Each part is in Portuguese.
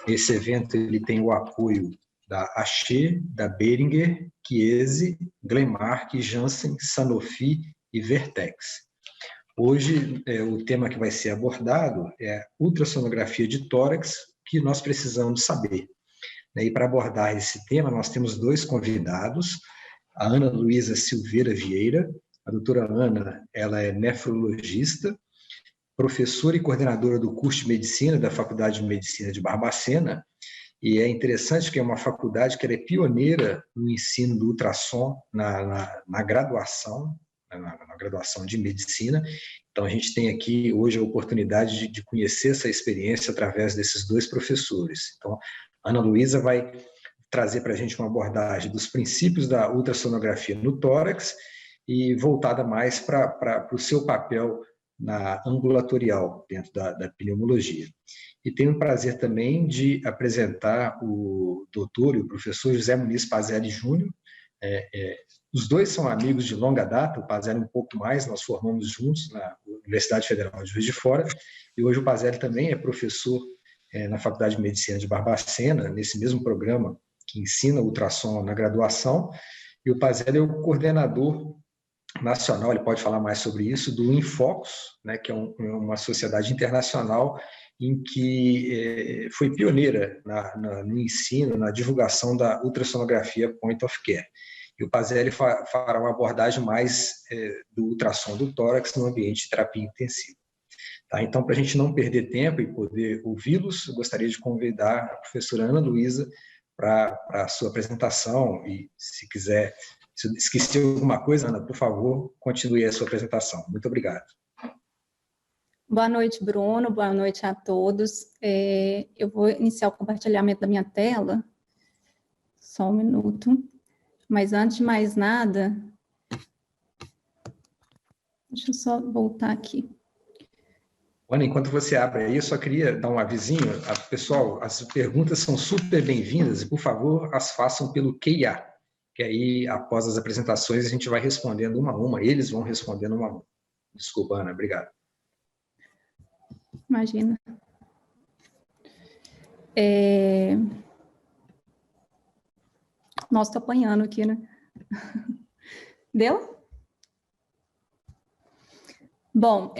Esse evento ele tem o apoio da Axê, da Boehringer, Chiesi, Glenmark, Janssen, Sanofi e Vertex. Hoje, o tema que vai ser abordado é ultrassonografia de tórax, que nós precisamos saber. E para abordar esse tema, nós temos dois convidados, a Ana Luísa Silveira Vieira. A doutora Ana, ela é nefrologista, professora e coordenadora do curso de Medicina da Faculdade de Medicina de Barbacena, e é interessante que é uma faculdade que ela é pioneira no ensino do ultrassom na graduação, na graduação de Medicina. Então, a gente tem aqui hoje a oportunidade de conhecer essa experiência através desses dois professores. Então, a Ana Luísa vai trazer para a gente uma abordagem dos princípios da ultrassonografia no tórax e voltada mais para o seu papel na ambulatorial, dentro da pneumologia. E tenho o prazer também de apresentar o doutor e o professor José Muniz Pazelli Júnior. Os dois são amigos de longa data, o Pazelli um pouco mais, nós formamos juntos na Universidade Federal de Juiz de Fora, e hoje o Pazelli também é professor na Faculdade de Medicina de Barbacena, nesse mesmo programa que ensina ultrassom na graduação, e o Pazelli é o coordenador nacional, ele pode falar mais sobre isso, do Infocus, né, que é uma sociedade internacional em que foi pioneira no ensino, na divulgação da ultrassonografia point of care. E o Pazelli fará uma abordagem mais do ultrassom do tórax no ambiente de terapia intensiva. Tá? Então, para a gente não perder tempo e poder ouvi-los, eu gostaria de convidar a professora Ana Luísa para a sua apresentação, e se quiser, se eu esqueci alguma coisa, Ana, por favor, continue a sua apresentação. Muito obrigado. Boa noite, Bruno. Boa noite a todos. Eu vou iniciar o compartilhamento da minha tela. Só um minuto. Mas antes de mais nada, deixa eu só voltar aqui. Ana, enquanto você abre aí, eu só queria dar um avisinho. Pessoal, as perguntas são super bem-vindas e, por favor, as façam pelo QIA, que aí, após as apresentações, a gente vai respondendo uma a uma, eles vão respondendo uma a uma. Desculpa, Ana, obrigado. Imagina. Nossa, estou apanhando aqui, né? Deu? Bom,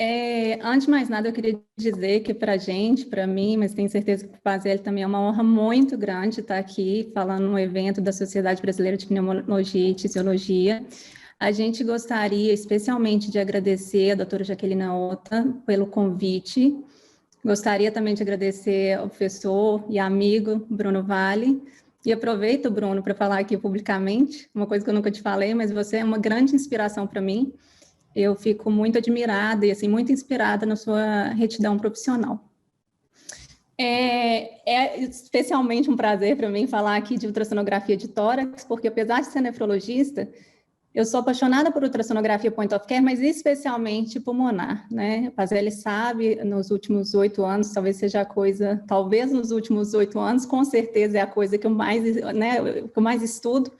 antes de mais nada, eu queria dizer que para a gente, para mim, mas tenho certeza que para o Pazelli também é uma honra muito grande estar aqui falando no evento da Sociedade Brasileira de Pneumologia e Tisiologia. A gente gostaria especialmente de agradecer a doutora Jaqueline Ota pelo convite. Gostaria também de agradecer ao professor e amigo Bruno Vale. E aproveito, Bruno, para falar aqui publicamente, uma coisa que eu nunca te falei, mas você é uma grande inspiração para mim. Eu fico muito admirada e assim, muito inspirada na sua retidão profissional. É especialmente um prazer para mim falar aqui de ultrassonografia de tórax, porque apesar de ser nefrologista, eu sou apaixonada por ultrassonografia point of care, mas especialmente pulmonar, né? O Pazelli sabe, nos últimos 8 anos, talvez seja a coisa, talvez nos últimos 8 anos, com certeza é a coisa que eu mais, né, que eu mais estudo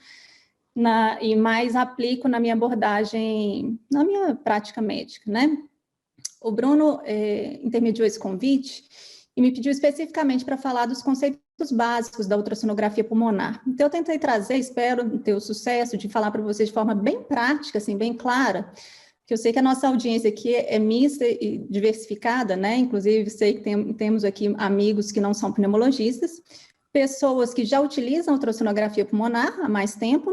e mais aplico na minha abordagem, na minha prática médica, né? O Bruno intermediou esse convite e me pediu especificamente para falar dos conceitos básicos da ultrassonografia pulmonar. Então, eu tentei trazer, espero ter o sucesso de falar para vocês de forma bem prática, assim, bem clara, que eu sei que a nossa audiência aqui é mista e diversificada, né? Inclusive, sei que temos aqui amigos que não são pneumologistas, pessoas que já utilizam ultrassonografia pulmonar há mais tempo,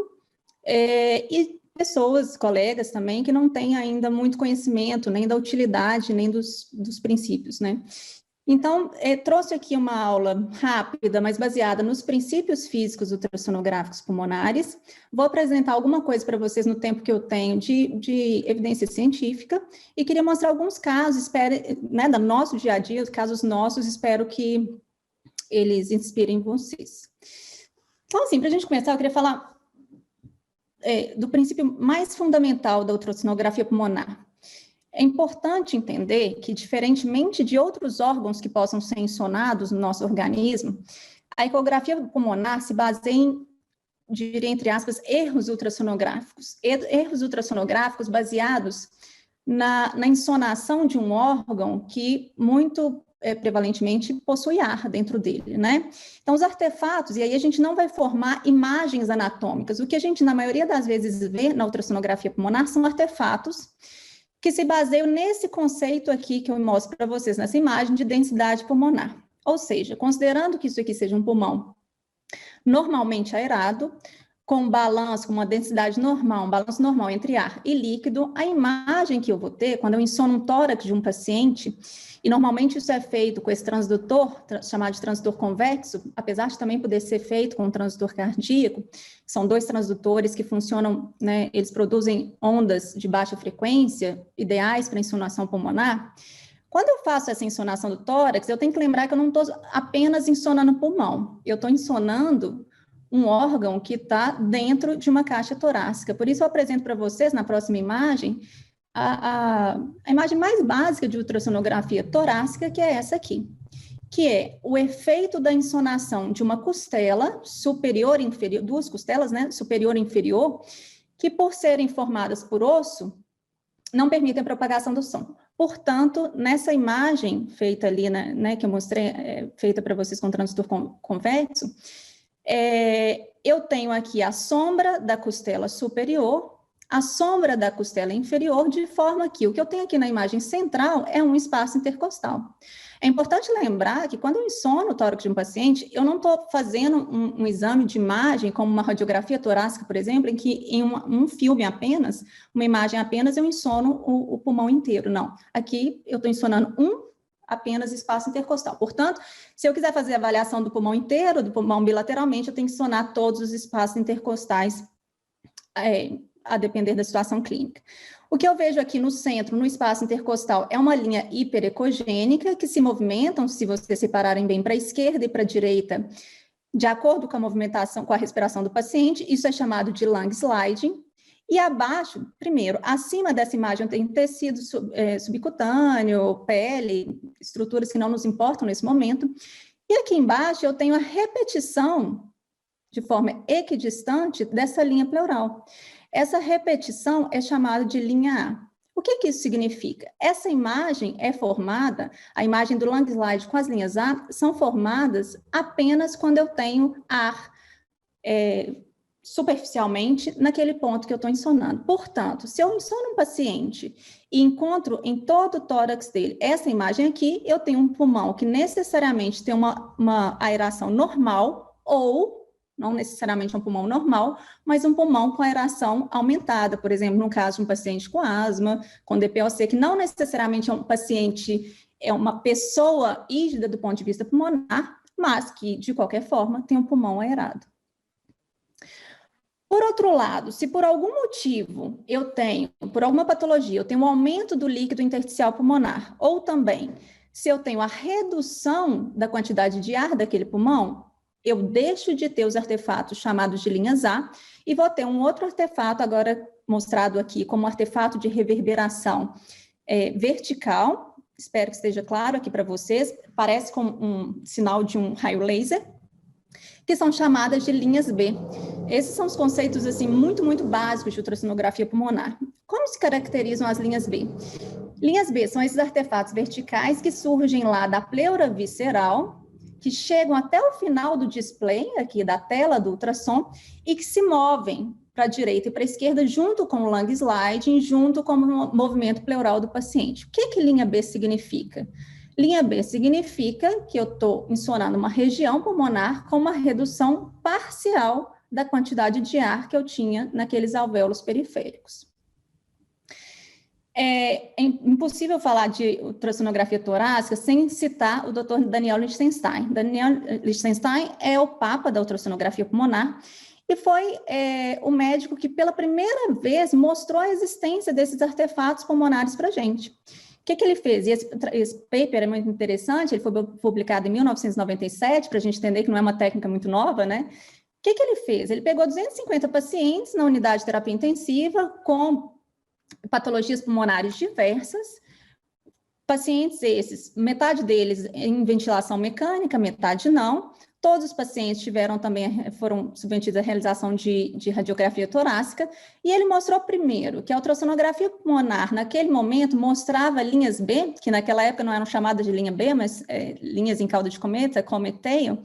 e pessoas, colegas também, que não têm ainda muito conhecimento, nem da utilidade, nem dos princípios, né? Então, trouxe aqui uma aula rápida, mas baseada nos princípios físicos ultrassonográficos pulmonares. Vou apresentar alguma coisa para vocês no tempo que eu tenho de evidência científica e queria mostrar alguns casos, né, do nosso dia a dia, os casos nossos, espero que eles inspirem vocês. Então, assim, para a gente começar, eu queria falar do princípio mais fundamental da ultrassonografia pulmonar. É importante entender que, diferentemente de outros órgãos que possam ser ensonados no nosso organismo, a ecografia pulmonar se baseia em, diria entre aspas, erros ultrassonográficos. Erros ultrassonográficos baseados na ensonação de um órgão que muito prevalentemente possui ar dentro dele, né? Então, os artefatos, e aí a gente não vai formar imagens anatômicas. O que a gente, na maioria das vezes, vê na ultrassonografia pulmonar são artefatos que se baseiam nesse conceito aqui que eu mostro para vocês, nessa imagem de densidade pulmonar. Ou seja, considerando que isso aqui seja um pulmão normalmente aerado, com balanço, com uma densidade normal, um balanço normal entre ar e líquido, a imagem que eu vou ter, quando eu insono um tórax de um paciente, e normalmente isso é feito com esse transdutor, chamado de transdutor convexo, apesar de também poder ser feito com um transdutor cardíaco, são 2 transdutores que funcionam, né, eles produzem ondas de baixa frequência, ideais para insonação pulmonar. Quando eu faço essa insonação do tórax, eu tenho que lembrar que eu não estou apenas insonando o pulmão, eu estou insonando um órgão que está dentro de uma caixa torácica. Por isso eu apresento para vocês, na próxima imagem, a imagem mais básica de ultrassonografia torácica, que é essa aqui, que é o efeito da insonação de uma costela superior e inferior, 2 costelas, né, superior e inferior, que por serem formadas por osso, não permitem a propagação do som. Portanto, nessa imagem feita ali, né, que eu mostrei, feita para vocês com transdutor convexo, eu tenho aqui a sombra da costela superior, a sombra da costela inferior, de forma que o que eu tenho aqui na imagem central é um espaço intercostal. É importante lembrar que quando eu insono o tórax de um paciente, eu não estou fazendo um exame de imagem, como uma radiografia torácica, por exemplo, em que em um filme apenas, uma imagem apenas, eu insono o pulmão inteiro. Não, aqui eu estou insonando apenas espaço intercostal. Portanto, se eu quiser fazer a avaliação do pulmão inteiro, do pulmão bilateralmente, eu tenho que sonar todos os espaços intercostais, a depender da situação clínica. O que eu vejo aqui no centro, no espaço intercostal, é uma linha hiperecogênica que se movimentam, se vocês separarem bem para a esquerda e para a direita, de acordo com a movimentação, com a respiração do paciente. Isso é chamado de lung sliding. E abaixo, primeiro, acima dessa imagem tem tecido subcutâneo, pele, estruturas que não nos importam nesse momento. E aqui embaixo eu tenho a repetição, de forma equidistante, dessa linha pleural. Essa repetição é chamada de linha A. O que isso significa? Essa imagem é formada, a imagem do lung slide com as linhas A, são formadas apenas quando eu tenho ar superficialmente naquele ponto que eu estou insonando. Portanto, se eu insono um paciente e encontro em todo o tórax dele essa imagem aqui, eu tenho um pulmão que necessariamente tem uma aeração normal, ou não necessariamente um pulmão normal, mas um pulmão com aeração aumentada, por exemplo, no caso de um paciente com asma, com DPOC, que não necessariamente é um paciente, é uma pessoa hígrida do ponto de vista pulmonar, mas que, de qualquer forma, tem um pulmão aerado. Por outro lado, se por algum motivo eu tenho, por alguma patologia, eu tenho um aumento do líquido intersticial pulmonar, ou também, se eu tenho a redução da quantidade de ar daquele pulmão, eu deixo de ter os artefatos chamados de linhas A e vou ter um outro artefato, agora mostrado aqui como artefato de reverberação vertical, espero que esteja claro aqui para vocês, parece com um sinal de um raio laser, que são chamadas de linhas B. Esses são os conceitos assim, muito, muito básicos de ultrassonografia pulmonar. Como se caracterizam as linhas B? Linhas B são esses artefatos verticais que surgem lá da pleura visceral, que chegam até o final do display, aqui da tela do ultrassom, e que se movem para a direita e para a esquerda, junto com o lung sliding, junto com o movimento pleural do paciente. O que linha B significa? Linha B significa que eu estou insonando uma região pulmonar com uma redução parcial da quantidade de ar que eu tinha naqueles alvéolos periféricos. É impossível falar de ultrassonografia torácica sem citar o Dr. Daniel Lichtenstein. Daniel Lichtenstein é o papa da ultrassonografia pulmonar e foi o médico que pela primeira vez mostrou a existência desses artefatos pulmonares para a gente. O que ele fez? E esse paper é muito interessante, ele foi publicado em 1997, para a gente entender que não é uma técnica muito nova, né? O que ele fez? Ele pegou 250 pacientes na unidade de terapia intensiva com patologias pulmonares diversas, pacientes esses, metade deles em ventilação mecânica, metade não, Todos os pacientes foram submetidos à realização de radiografia torácica, e ele mostrou primeiro que a ultrassonografia pulmonar, naquele momento, mostrava linhas B, que naquela época não eram chamadas de linha B, mas linhas em cauda de cometa, comet tail,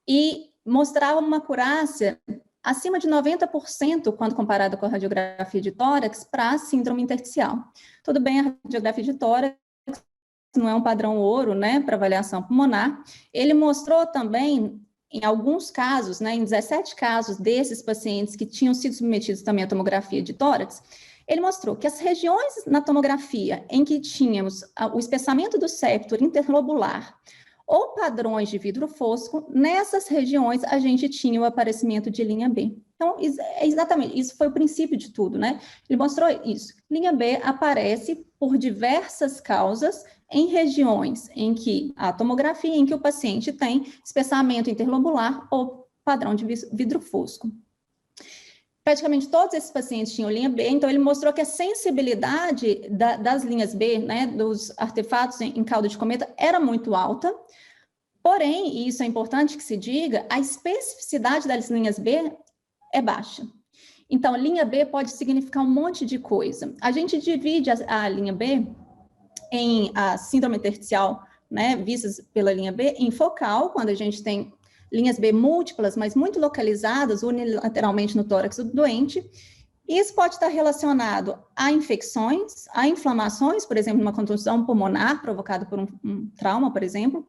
e mostrava uma acurácia acima de 90% quando comparada com a radiografia de tórax para a síndrome intersticial. Tudo bem, a radiografia de tórax não é um padrão ouro, né, para avaliação pulmonar. Ele mostrou também, em alguns casos, né, em 17 casos desses pacientes que tinham sido submetidos também à tomografia de tórax, ele mostrou que as regiões na tomografia em que tínhamos o espessamento do septo interlobular ou padrões de vidro fosco, nessas regiões a gente tinha o aparecimento de linha B. Então, exatamente, isso foi o princípio de tudo, né? Ele mostrou isso. Linha B aparece por diversas causas em regiões em que a tomografia, em que o paciente tem espessamento interlobular ou padrão de vidro fosco. Praticamente todos esses pacientes tinham linha B, então ele mostrou que a sensibilidade das linhas B, né, dos artefatos em cauda de cometa, era muito alta. Porém, e isso é importante que se diga, a especificidade das linhas B é baixa. Então, linha B pode significar um monte de coisa. A gente divide a linha B em a síndrome intersticial, né, vistas pela linha B, em focal, quando a gente tem linhas B múltiplas, mas muito localizadas unilateralmente no tórax do doente. Isso pode estar relacionado a infecções, a inflamações, por exemplo, uma contusão pulmonar provocada por um trauma, por exemplo,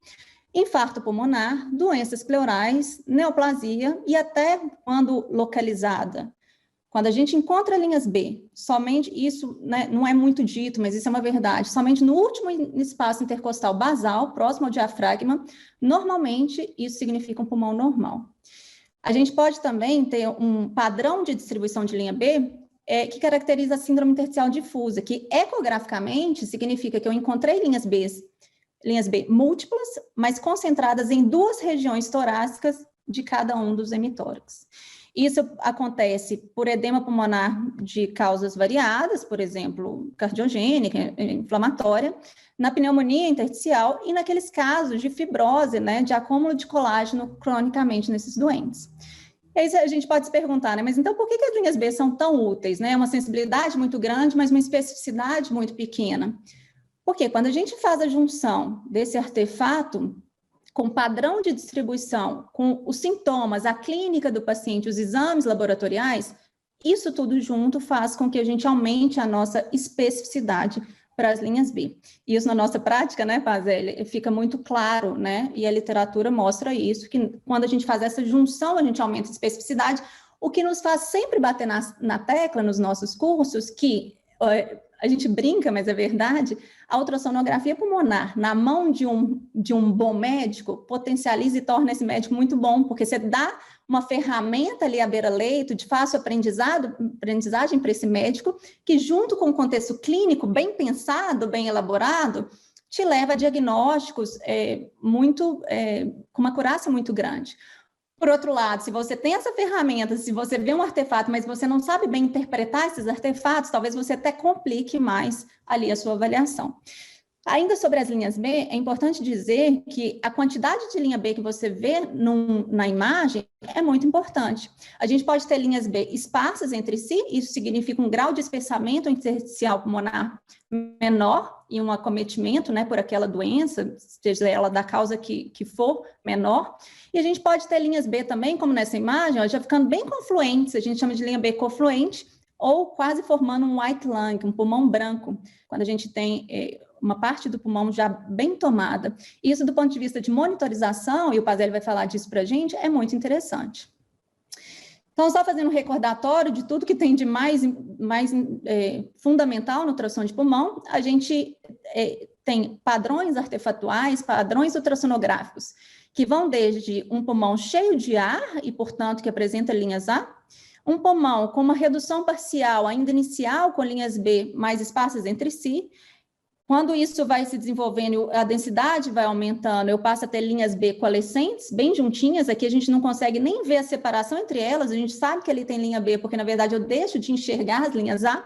infarto pulmonar, doenças pleurais, neoplasia e até quando localizada. Quando a gente encontra linhas B, somente isso, né, não é muito dito, mas isso é uma verdade, somente no último espaço intercostal basal, próximo ao diafragma, normalmente isso significa um pulmão normal. A gente pode também ter um padrão de distribuição de linha B que caracteriza a síndrome intersticial difusa, que ecograficamente significa que eu encontrei linhas B múltiplas, mas concentradas em 2 regiões torácicas de cada um dos hemitórax. Isso acontece por edema pulmonar de causas variadas, por exemplo, cardiogênica, inflamatória, na pneumonia intersticial e naqueles casos de fibrose, né, de acúmulo de colágeno cronicamente nesses doentes. E aí a gente pode se perguntar, né, mas então por que as linhas B são tão úteis, né? Uma sensibilidade muito grande, mas uma especificidade muito pequena. Porque quando a gente faz a junção desse artefato com padrão de distribuição, com os sintomas, a clínica do paciente, os exames laboratoriais, isso tudo junto faz com que a gente aumente a nossa especificidade para as linhas B. E isso na nossa prática, né, Pazelli, fica muito claro, né, e a literatura mostra isso, que quando a gente faz essa junção, a gente aumenta a especificidade, o que nos faz sempre bater na tecla nos nossos cursos, que a gente brinca, mas é verdade, a ultrassonografia pulmonar na mão de um bom médico potencializa e torna esse médico muito bom, porque você dá uma ferramenta ali à beira-leito de fácil aprendizagem para esse médico, que junto com o contexto clínico bem pensado, bem elaborado, te leva a diagnósticos com uma acurácia muito grande. Por outro lado, se você tem essa ferramenta, se você vê um artefato, mas você não sabe bem interpretar esses artefatos, talvez você até complique mais ali a sua avaliação. Ainda sobre as linhas B, é importante dizer que a quantidade de linha B que você vê na imagem é muito importante. A gente pode ter linhas B esparsas entre si, isso significa um grau de espessamento intersticial pulmonar menor e um acometimento, né, por aquela doença, seja ela da causa que for, menor. E a gente pode ter linhas B também, como nessa imagem, ó, já ficando bem confluentes, a gente chama de linha B confluente, ou quase formando um white lung, um pulmão branco, quando a gente tem uma parte do pulmão já bem tomada. Isso, do ponto de vista de monitorização, e o Pazelli vai falar disso para a gente, é muito interessante. Então, só fazendo um recordatório de tudo que tem de mais fundamental no ultrassom de pulmão, a gente tem padrões artefatuais, padrões ultrassonográficos, que vão desde um pulmão cheio de ar e, portanto, que apresenta linhas A, um pulmão com uma redução parcial ainda inicial com linhas B mais esparsas entre si. Quando isso vai se desenvolvendo, a densidade vai aumentando, eu passo a ter linhas B coalescentes, bem juntinhas, aqui a gente não consegue nem ver a separação entre elas, a gente sabe que ali tem linha B, porque na verdade eu deixo de enxergar as linhas A,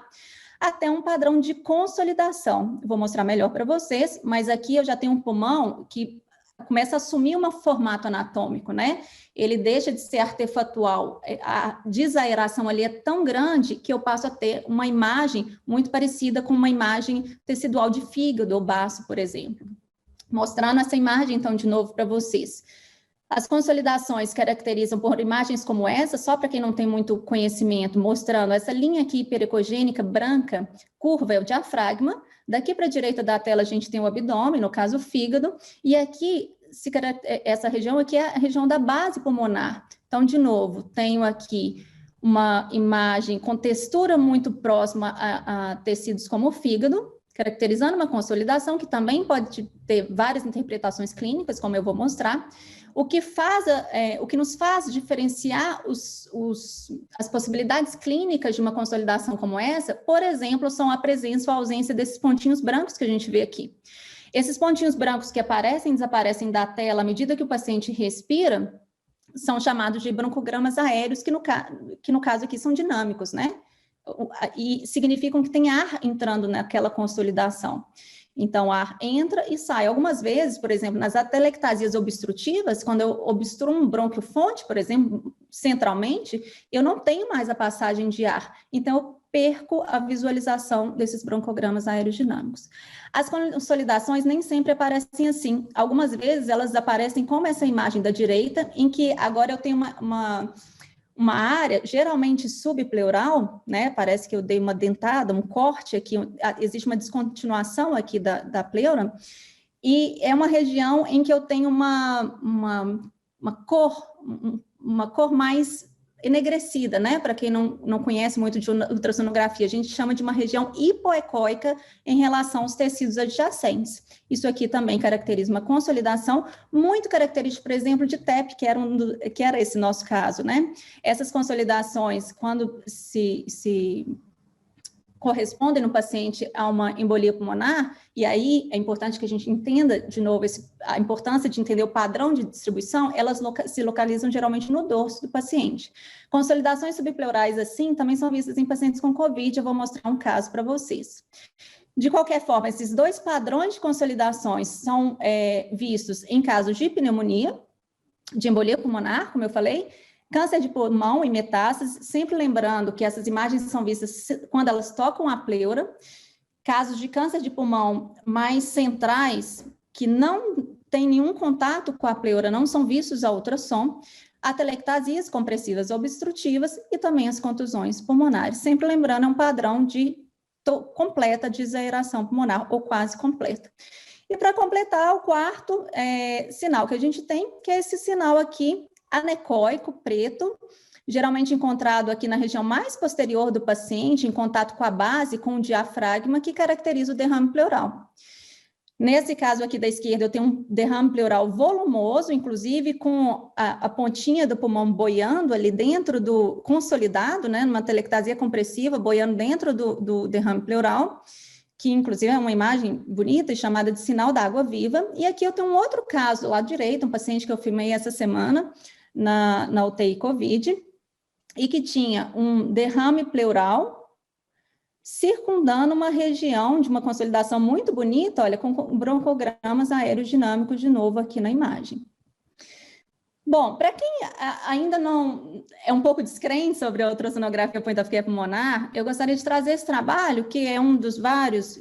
até um padrão de consolidação. Eu vou mostrar melhor para vocês, mas aqui eu já tenho um pulmão que começa a assumir um formato anatômico, né? Ele deixa de ser artefatual. A desaeração ali é tão grande que eu passo a ter uma imagem muito parecida com uma imagem tecidual de fígado ou baço, por exemplo. Mostrando essa imagem, então, de novo para vocês. As consolidações caracterizam por imagens como essa, só para quem não tem muito conhecimento, mostrando essa linha aqui hiperecogênica branca, curva, é o diafragma. Daqui para a direita da tela a gente tem o abdômen, no caso o fígado, e aqui, essa região aqui é a região da base pulmonar. Então, de novo, tenho aqui uma imagem com textura muito próxima a tecidos como o fígado, caracterizando uma consolidação que também pode ter várias interpretações clínicas, como eu vou mostrar. O que nos faz diferenciar as possibilidades clínicas de uma consolidação como essa, por exemplo, são a presença ou a ausência desses pontinhos brancos que a gente vê aqui. Esses pontinhos brancos que aparecem e desaparecem da tela à medida que o paciente respira, são chamados de broncogramas aéreos, que no caso aqui são dinâmicos, né? E significam que tem ar entrando naquela consolidação. Então, o ar entra e sai. Algumas vezes, por exemplo, nas atelectasias obstrutivas, quando eu obstruo um brônquio-fonte, por exemplo, centralmente, eu não tenho mais a passagem de ar. Então, eu perco a visualização desses broncogramas aerodinâmicos. As consolidações nem sempre aparecem assim. Algumas vezes, elas aparecem como essa imagem da direita, em que agora eu tenho uma área, geralmente subpleural, né? Parece que eu dei uma dentada, um corte aqui, existe uma descontinuação aqui da pleura, e é uma região em que eu tenho uma cor mais enegrecida, né? Para quem não conhece muito de ultrassonografia, a gente chama de uma região hipoecóica em relação aos tecidos adjacentes. Isso aqui também caracteriza uma consolidação muito característica, por exemplo, de TEP, que era esse nosso caso, né? Essas consolidações, quando se correspondem no paciente a uma embolia pulmonar, e aí é importante que a gente entenda, de novo, a importância de entender o padrão de distribuição, elas se localizam geralmente no dorso do paciente. Consolidações subpleurais, assim, também são vistas em pacientes com COVID, eu vou mostrar um caso para vocês. De qualquer forma, esses dois padrões de consolidações são vistos em casos de pneumonia, de embolia pulmonar, como eu falei, câncer de pulmão e metástase, sempre lembrando que essas imagens são vistas quando elas tocam a pleura. Casos de câncer de pulmão mais centrais, que não tem nenhum contato com a pleura, não são vistos a ultrassom. Atelectasias compressivas obstrutivas e também as contusões pulmonares. Sempre lembrando, é um padrão de completa desaeração pulmonar, ou quase completa. E para completar, o quarto sinal que a gente tem, que é esse sinal aqui, anecóico, preto, geralmente encontrado aqui na região mais posterior do paciente, em contato com a base, com o diafragma, que caracteriza o derrame pleural. Nesse caso aqui da esquerda, eu tenho um derrame pleural volumoso, inclusive com a pontinha do pulmão boiando ali dentro consolidado, né, numa telectasia compressiva, boiando dentro do derrame pleural, que inclusive é uma imagem bonita e chamada de sinal da água viva. E aqui eu tenho um outro caso do lado direito, um paciente que eu filmei essa semana na UTI COVID, e que tinha um derrame pleural circundando uma região de uma consolidação muito bonita, olha, com broncogramas aerodinâmicos de novo aqui na imagem. Bom, para quem ainda não é um pouco descrente sobre a ultrassonografia point of care pulmonar, eu gostaria de trazer esse trabalho, que é um dos vários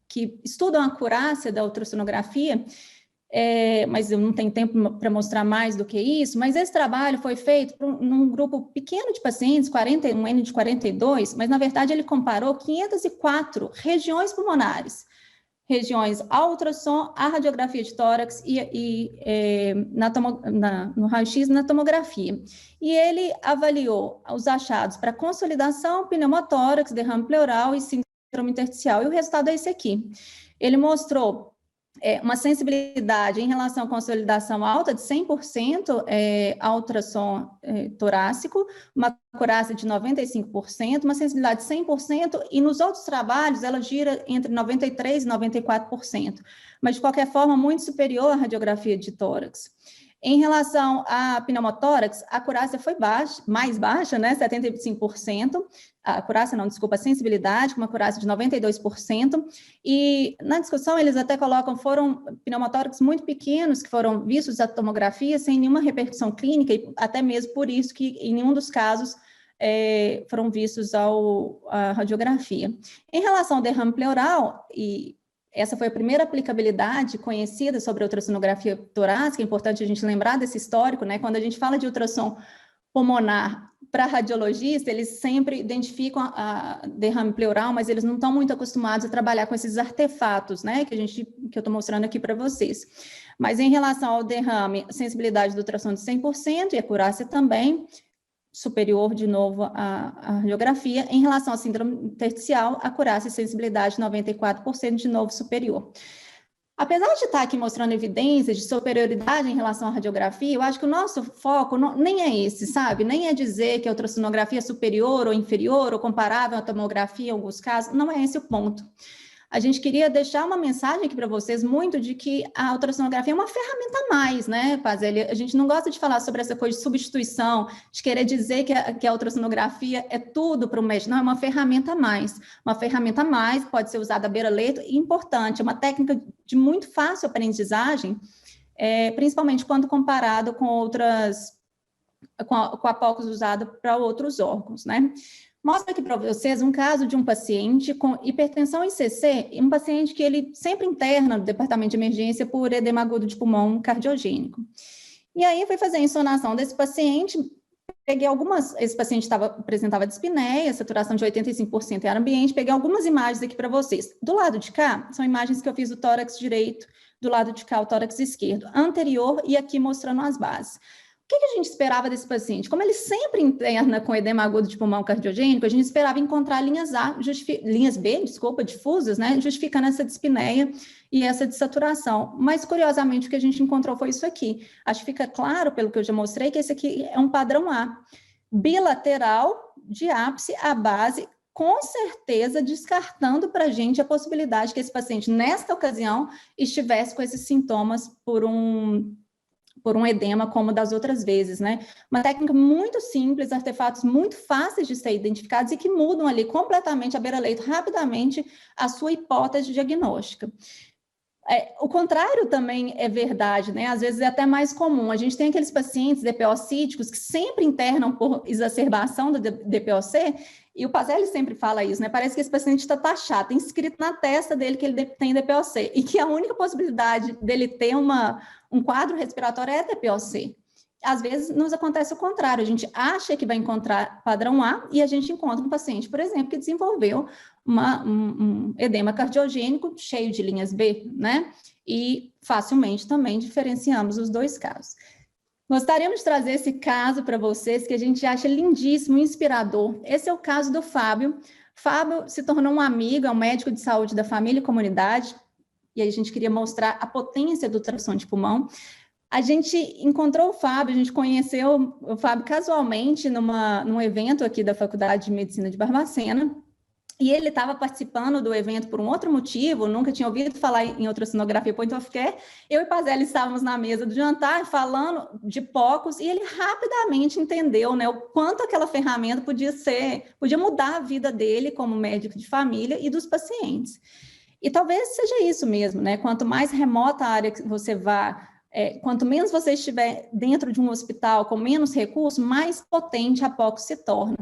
que estudam a acurácia da ultrassonografia, mas eu não tenho tempo para mostrar mais do que isso, mas esse trabalho foi feito num grupo pequeno de pacientes, um N de 42, mas na verdade ele comparou 504 regiões pulmonares, regiões ao ultrassom, à radiografia de tórax no raio-x e na tomografia. E ele avaliou os achados para consolidação, pneumotórax, derrame pleural e síndrome intersticial, e o resultado é esse aqui. Ele mostrou uma sensibilidade em relação à consolidação alta de 100% ao ultrassom torácico, uma acurácia de 95%, uma sensibilidade de 100%, e nos outros trabalhos ela gira entre 93% e 94%, mas de qualquer forma muito superior à radiografia de tórax. Em relação a pneumotórax, a acurácia foi mais baixa, né, 75%, a acurácia não, desculpa, a sensibilidade, com uma acurácia de 92%, e na discussão eles até colocam, foram pneumotórax muito pequenos, que foram vistos à tomografia sem nenhuma repercussão clínica, e até mesmo por isso que em nenhum dos casos foram vistos à radiografia. Em relação ao derrame pleural, e essa foi a primeira aplicabilidade conhecida sobre a ultrassonografia torácica, é importante a gente lembrar desse histórico, né? Quando a gente fala de ultrassom pulmonar para radiologista, eles sempre identificam a derrame pleural, mas eles não estão muito acostumados a trabalhar com esses artefatos, né? Que eu estou mostrando aqui para vocês. Mas em relação ao derrame, sensibilidade do ultrassom de 100% e acurácia também, superior, de novo, à radiografia. Em relação à síndrome intersticial, acurácia e sensibilidade 94%, de novo, superior. Apesar de estar aqui mostrando evidências de superioridade em relação à radiografia, eu acho que o nosso foco nem é esse, sabe? Nem é dizer que a ultrassonografia é superior ou inferior, ou comparável à tomografia em alguns casos, não é esse o ponto. A gente queria deixar uma mensagem aqui para vocês muito de que a ultrassonografia é uma ferramenta a mais, né, Pazelli? A gente não gosta de falar sobre essa coisa de substituição, de querer dizer que a ultrassonografia é tudo para o médico. Não, é uma ferramenta a mais. Uma ferramenta a mais, pode ser usada à beira-leito, e importante, é uma técnica de muito fácil aprendizagem, principalmente quando comparado com outras, com a POCUS usada para outros órgãos, né? Mostra aqui para vocês um caso de um paciente com hipertensão ICC, um paciente que ele sempre interna no departamento de emergência por edema agudo de pulmão cardiogênico. E aí fui fazer a insonação desse paciente, peguei esse paciente apresentava dispneia, saturação de 85% em ar ambiente, peguei algumas imagens aqui para vocês. Do lado de cá, são imagens que eu fiz do tórax direito, do lado de cá o tórax esquerdo, anterior e aqui mostrando as bases. O que a gente esperava desse paciente? Como ele sempre interna com edema agudo de pulmão cardiogênico, a gente esperava encontrar linhas B, difusas, né, justificando essa dispneia e essa dessaturação. Mas, curiosamente, o que a gente encontrou foi isso aqui. Acho que fica claro, pelo que eu já mostrei, que esse aqui é um padrão A. Bilateral, de ápice à base, com certeza descartando para a gente a possibilidade que esse paciente, nesta ocasião, estivesse com esses sintomas por um edema, como das outras vezes, né? Uma técnica muito simples, artefatos muito fáceis de ser identificados e que mudam ali completamente a beira-leito, rapidamente, a sua hipótese diagnóstica. O contrário também é verdade, né? Às vezes é até mais comum. A gente tem aqueles pacientes DPO-cíticos que sempre internam por exacerbação do DPOC, e o Pazelli sempre fala isso, né? Parece que esse paciente está taxado, tem escrito na testa dele que ele tem DPOC, e que a única possibilidade dele ter um quadro respiratório é DPOC. Às vezes nos acontece o contrário, a gente acha que vai encontrar padrão A e a gente encontra um paciente, por exemplo, que desenvolveu um edema cardiogênico cheio de linhas B, né? E facilmente também diferenciamos os dois casos. Gostaríamos de trazer esse caso para vocês, que a gente acha lindíssimo, inspirador. Esse é o caso do Fábio. Fábio se tornou um amigo, é um médico de saúde da família e comunidade, e aí a gente queria mostrar a potência do ultrassom de pulmão. A gente encontrou o Fábio, a gente conheceu o Fábio casualmente num evento aqui da Faculdade de Medicina de Barbacena, e ele estava participando do evento por um outro motivo, nunca tinha ouvido falar em ultrassonografia point of care. Eu e Pazelli estávamos na mesa do jantar falando de POCUS, e ele rapidamente entendeu, né, o quanto aquela ferramenta podia mudar a vida dele como médico de família e dos pacientes. E talvez seja isso mesmo, né? Quanto mais remota a área que você vá, quanto menos você estiver dentro de um hospital com menos recursos, mais potente a POCUS se torna.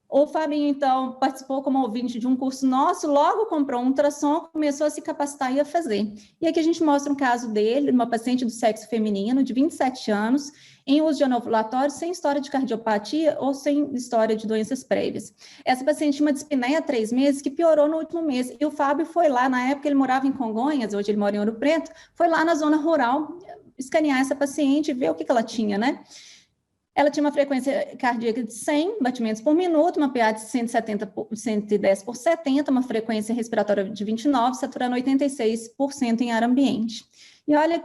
O Fabinho, então, participou como ouvinte de um curso nosso, logo comprou um ultrassom, começou a se capacitar e a fazer. E aqui a gente mostra um caso dele, uma paciente do sexo feminino, de 27 anos, em uso de anovulatório, sem história de cardiopatia ou sem história de doenças prévias. Essa paciente tinha uma dispneia há 3 meses, que piorou no último mês, e o Fábio foi lá, na época ele morava em Congonhas, hoje ele mora em Ouro Preto, foi lá na zona rural escanear essa paciente e ver o que ela tinha, né? Ela tinha uma frequência cardíaca de 100 batimentos por minuto, uma PA de 110 por 70, uma frequência respiratória de 29, saturando 86% em ar ambiente. E olha,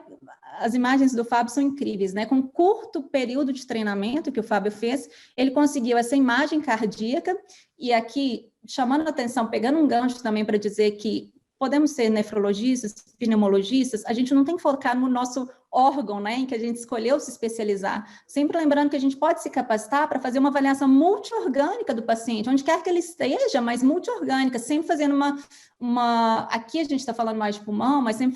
as imagens do Fábio são incríveis, né? Com um curto período de treinamento que o Fábio fez, ele conseguiu essa imagem cardíaca, e aqui, chamando a atenção, pegando um gancho também para dizer que podemos ser nefrologistas, pneumologistas, a gente não tem que focar no nosso órgão, né, em que a gente escolheu se especializar. Sempre lembrando que a gente pode se capacitar para fazer uma avaliação multiorgânica do paciente, onde quer que ele esteja, mas multiorgânica, sempre fazendo aqui a gente está falando mais de pulmão, mas sempre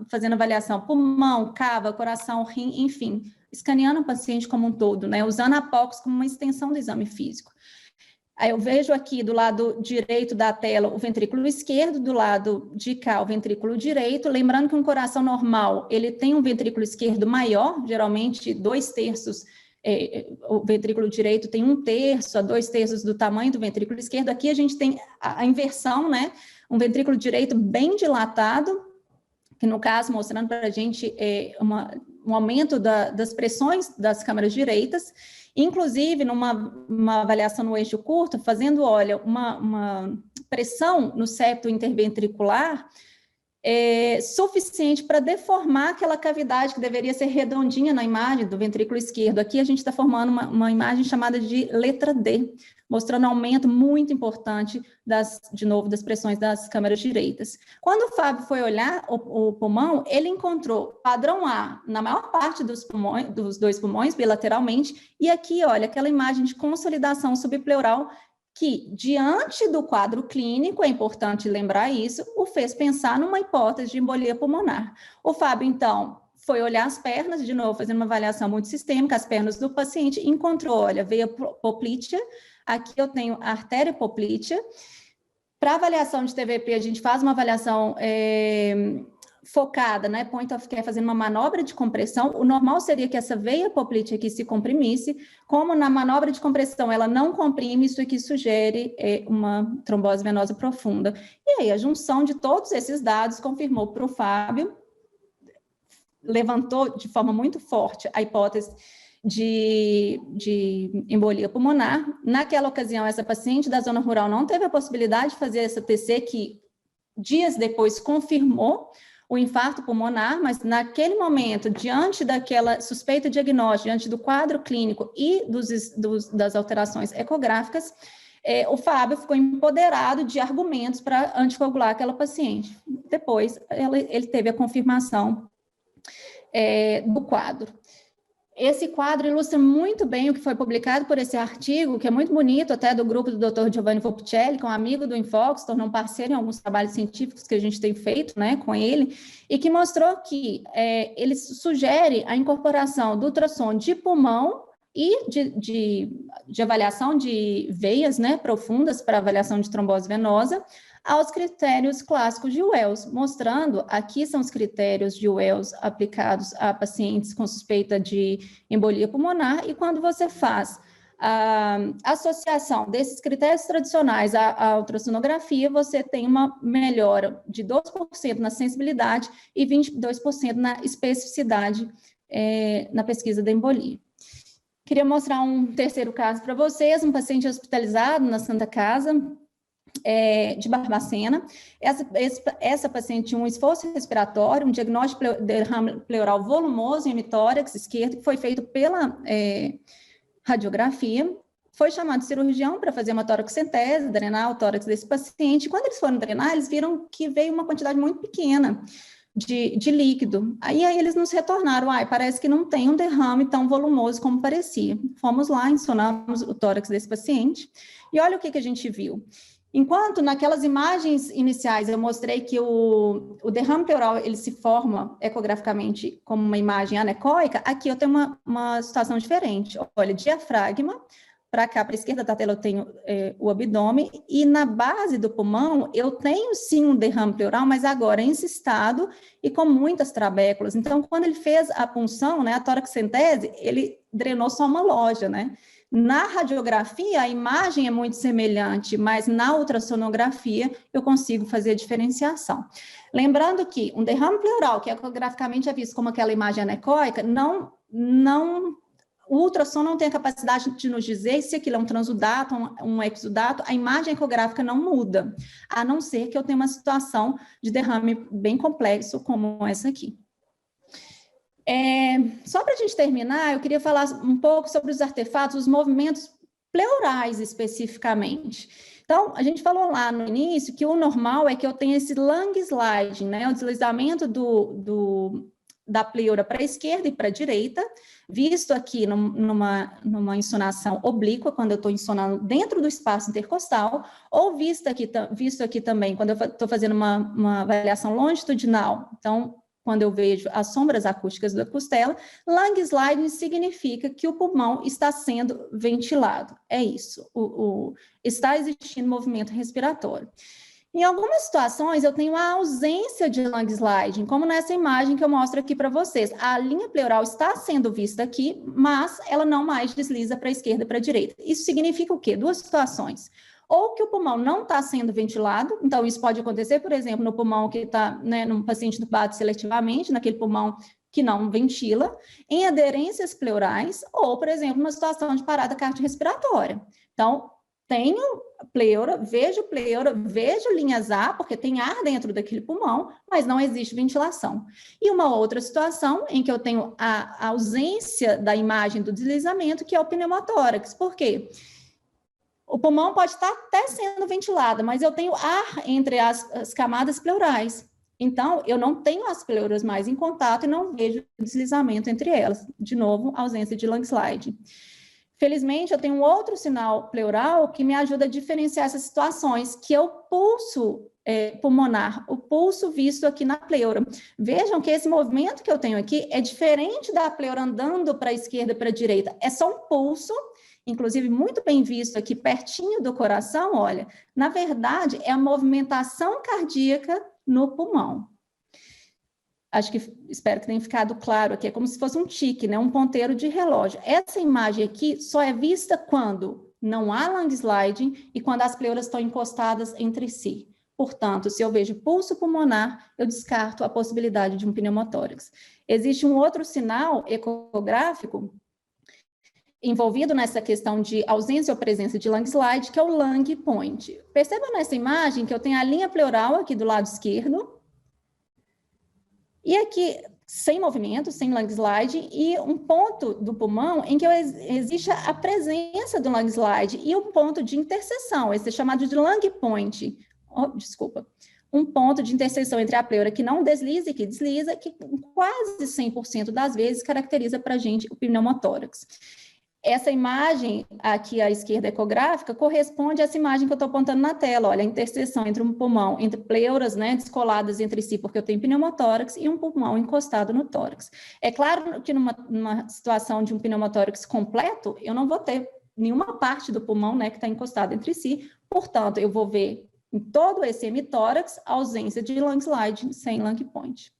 fazendo avaliação pulmão, cava, coração, rim, enfim, escaneando o paciente como um todo, né, usando a POCS como uma extensão do exame físico. Aí eu vejo aqui do lado direito da tela o ventrículo esquerdo, do lado de cá o ventrículo direito, lembrando que um coração normal, ele tem um ventrículo esquerdo maior, geralmente 2/3, o ventrículo direito tem 1/3 a 2/3 do tamanho do ventrículo esquerdo. Aqui a gente tem a inversão, né? Um ventrículo direito bem dilatado, que no caso mostrando para a gente um aumento das pressões das câmaras direitas. Inclusive, numa avaliação no eixo curto, fazendo, olha, uma pressão no septo interventricular suficiente para deformar aquela cavidade que deveria ser redondinha na imagem do ventrículo esquerdo. Aqui a gente está formando uma imagem chamada de letra D, mostrando um aumento muito importante, de novo, das pressões das câmaras direitas. Quando o Fábio foi olhar o pulmão, ele encontrou padrão A na maior parte dos 2 pulmões, bilateralmente, e aqui, olha, aquela imagem de consolidação subpleural que, diante do quadro clínico, é importante lembrar isso, o fez pensar numa hipótese de embolia pulmonar. O Fábio, então, foi olhar as pernas, de novo, fazendo uma avaliação multissistêmica, as pernas do paciente, e encontrou, olha, veia poplítea, aqui eu tenho a artéria poplítea. Para avaliação de TVP, a gente faz uma avaliação focada, né, point of care, fazendo uma manobra de compressão. O normal seria que essa veia poplítea aqui se comprimisse, como na manobra de compressão ela não comprime, isso aqui sugere uma trombose venosa profunda. E aí a junção de todos esses dados confirmou para o Fábio, levantou de forma muito forte a hipótese de embolia pulmonar. Naquela ocasião, essa paciente da zona rural não teve a possibilidade de fazer essa TC, que dias depois confirmou o infarto pulmonar, mas naquele momento, diante daquela suspeita diagnóstica, diante do quadro clínico e das alterações ecográficas, o Fábio ficou empoderado de argumentos para anticoagular aquela paciente. Depois, ele teve a confirmação do quadro. Esse quadro ilustra muito bem o que foi publicado por esse artigo, que é muito bonito, até do grupo do Dr. Giovanni Volpicelli, que é um amigo do Infox, se tornou um parceiro em alguns trabalhos científicos que a gente tem feito, né, com ele, e que mostrou que ele sugere a incorporação do ultrassom de pulmão e de avaliação de veias, né, profundas para avaliação de trombose venosa, aos critérios clássicos de Wells, mostrando, aqui são os critérios de Wells aplicados a pacientes com suspeita de embolia pulmonar, e quando você faz a associação desses critérios tradicionais à ultrassonografia, você tem uma melhora de 12% na sensibilidade e 22% na especificidade na pesquisa da embolia. Queria mostrar um terceiro caso para vocês, um paciente hospitalizado na Santa Casa, de Barbacena. Essa paciente tinha um esforço respiratório, um diagnóstico de derrame pleural volumoso em hemitórax esquerdo, que foi feito pela radiografia. Foi chamado o cirurgião para fazer uma toracocentese, drenar o tórax desse paciente. Quando eles foram drenar, eles viram que veio uma quantidade muito pequena de líquido. Aí eles nos retornaram, parece que não tem um derrame tão volumoso como parecia. Fomos lá, insonamos o tórax desse paciente, e olha o que a gente viu. Enquanto naquelas imagens iniciais eu mostrei que o derrame pleural ele se forma ecograficamente como uma imagem anecoica, aqui eu tenho uma situação diferente. Olha, diafragma, para cá, para a esquerda da tela eu tenho o abdômen, e na base do pulmão eu tenho sim um derrame pleural, mas agora encistado e com muitas trabéculas. Então, quando ele fez a punção, né, a toracocentese, ele drenou só uma loja, né? Na radiografia, a imagem é muito semelhante, mas na ultrassonografia eu consigo fazer a diferenciação. Lembrando que um derrame pleural, que ecograficamente é visto como aquela imagem anecoica, o ultrassom não tem a capacidade de nos dizer se aquilo é um transudato, um exudato, a imagem ecográfica não muda, a não ser que eu tenha uma situação de derrame bem complexo como essa aqui. Só para a gente terminar, eu queria falar um pouco sobre os artefatos, os movimentos pleurais especificamente. Então, a gente falou lá no início que o normal é que eu tenha esse lung sliding, né, o deslizamento do da pleura para a esquerda e para a direita, visto aqui numa insonação oblíqua, quando eu estou insonando dentro do espaço intercostal, ou visto aqui também, quando eu estou fazendo uma avaliação longitudinal. Então, quando eu vejo as sombras acústicas da costela, lung sliding significa que o pulmão está sendo ventilado. É isso, está existindo movimento respiratório. Em algumas situações, eu tenho a ausência de lung sliding, como nessa imagem que eu mostro aqui para vocês. A linha pleural está sendo vista aqui, mas ela não mais desliza para a esquerda e para a direita. Isso significa o quê? Duas situações. Ou que o pulmão não está sendo ventilado, então isso pode acontecer, por exemplo, no pulmão que está, num paciente entubado seletivamente, naquele pulmão que não ventila, em aderências pleurais, ou, por exemplo, uma situação de parada cardiorrespiratória. Então, tenho pleura, vejo linhas A, porque tem ar dentro daquele pulmão, mas não existe ventilação. E uma outra situação em que eu tenho a ausência da imagem do deslizamento, que é o pneumotórax. Por quê? O pulmão pode estar até sendo ventilado, mas eu tenho ar entre as camadas pleurais. Então, eu não tenho as pleuras mais em contato e não vejo deslizamento entre elas. De novo, ausência de lung slide. Felizmente, eu tenho um outro sinal pleural que me ajuda a diferenciar essas situações, que é o pulso pulmonar, o pulso visto aqui na pleura. Vejam que esse movimento que eu tenho aqui é diferente da pleura andando para a esquerda e para a direita. É só um pulso, inclusive muito bem visto aqui pertinho do coração, olha. Na verdade, é a movimentação cardíaca no pulmão. Espero que tenha ficado claro aqui, é como se fosse um tique, né? Um ponteiro de relógio. Essa imagem aqui só é vista quando não há lung sliding e quando as pleuras estão encostadas entre si. Portanto, se eu vejo pulso pulmonar, eu descarto a possibilidade de um pneumotórax. Existe um outro sinal ecográfico envolvido nessa questão de ausência ou presença de lung slide, que é o lung point. Percebam nessa imagem que eu tenho a linha pleural aqui do lado esquerdo, e aqui, sem movimento, sem lung slide, e um ponto do pulmão em que existe a presença do lung slide e um ponto de interseção, esse é chamado de lung point. Um ponto de interseção entre a pleura que não desliza e que desliza, que quase 100% das vezes caracteriza para a gente o pneumotórax. Essa imagem aqui à esquerda ecográfica corresponde a essa imagem que eu estou apontando na tela, olha, a interseção entre um pulmão, entre pleuras, né, descoladas entre si, porque eu tenho pneumotórax, e um pulmão encostado no tórax. É claro que numa situação de um pneumotórax completo, eu não vou ter nenhuma parte do pulmão, né, que está encostada entre si, portanto, eu vou ver em todo esse hemitórax a ausência de lung slide sem lung point.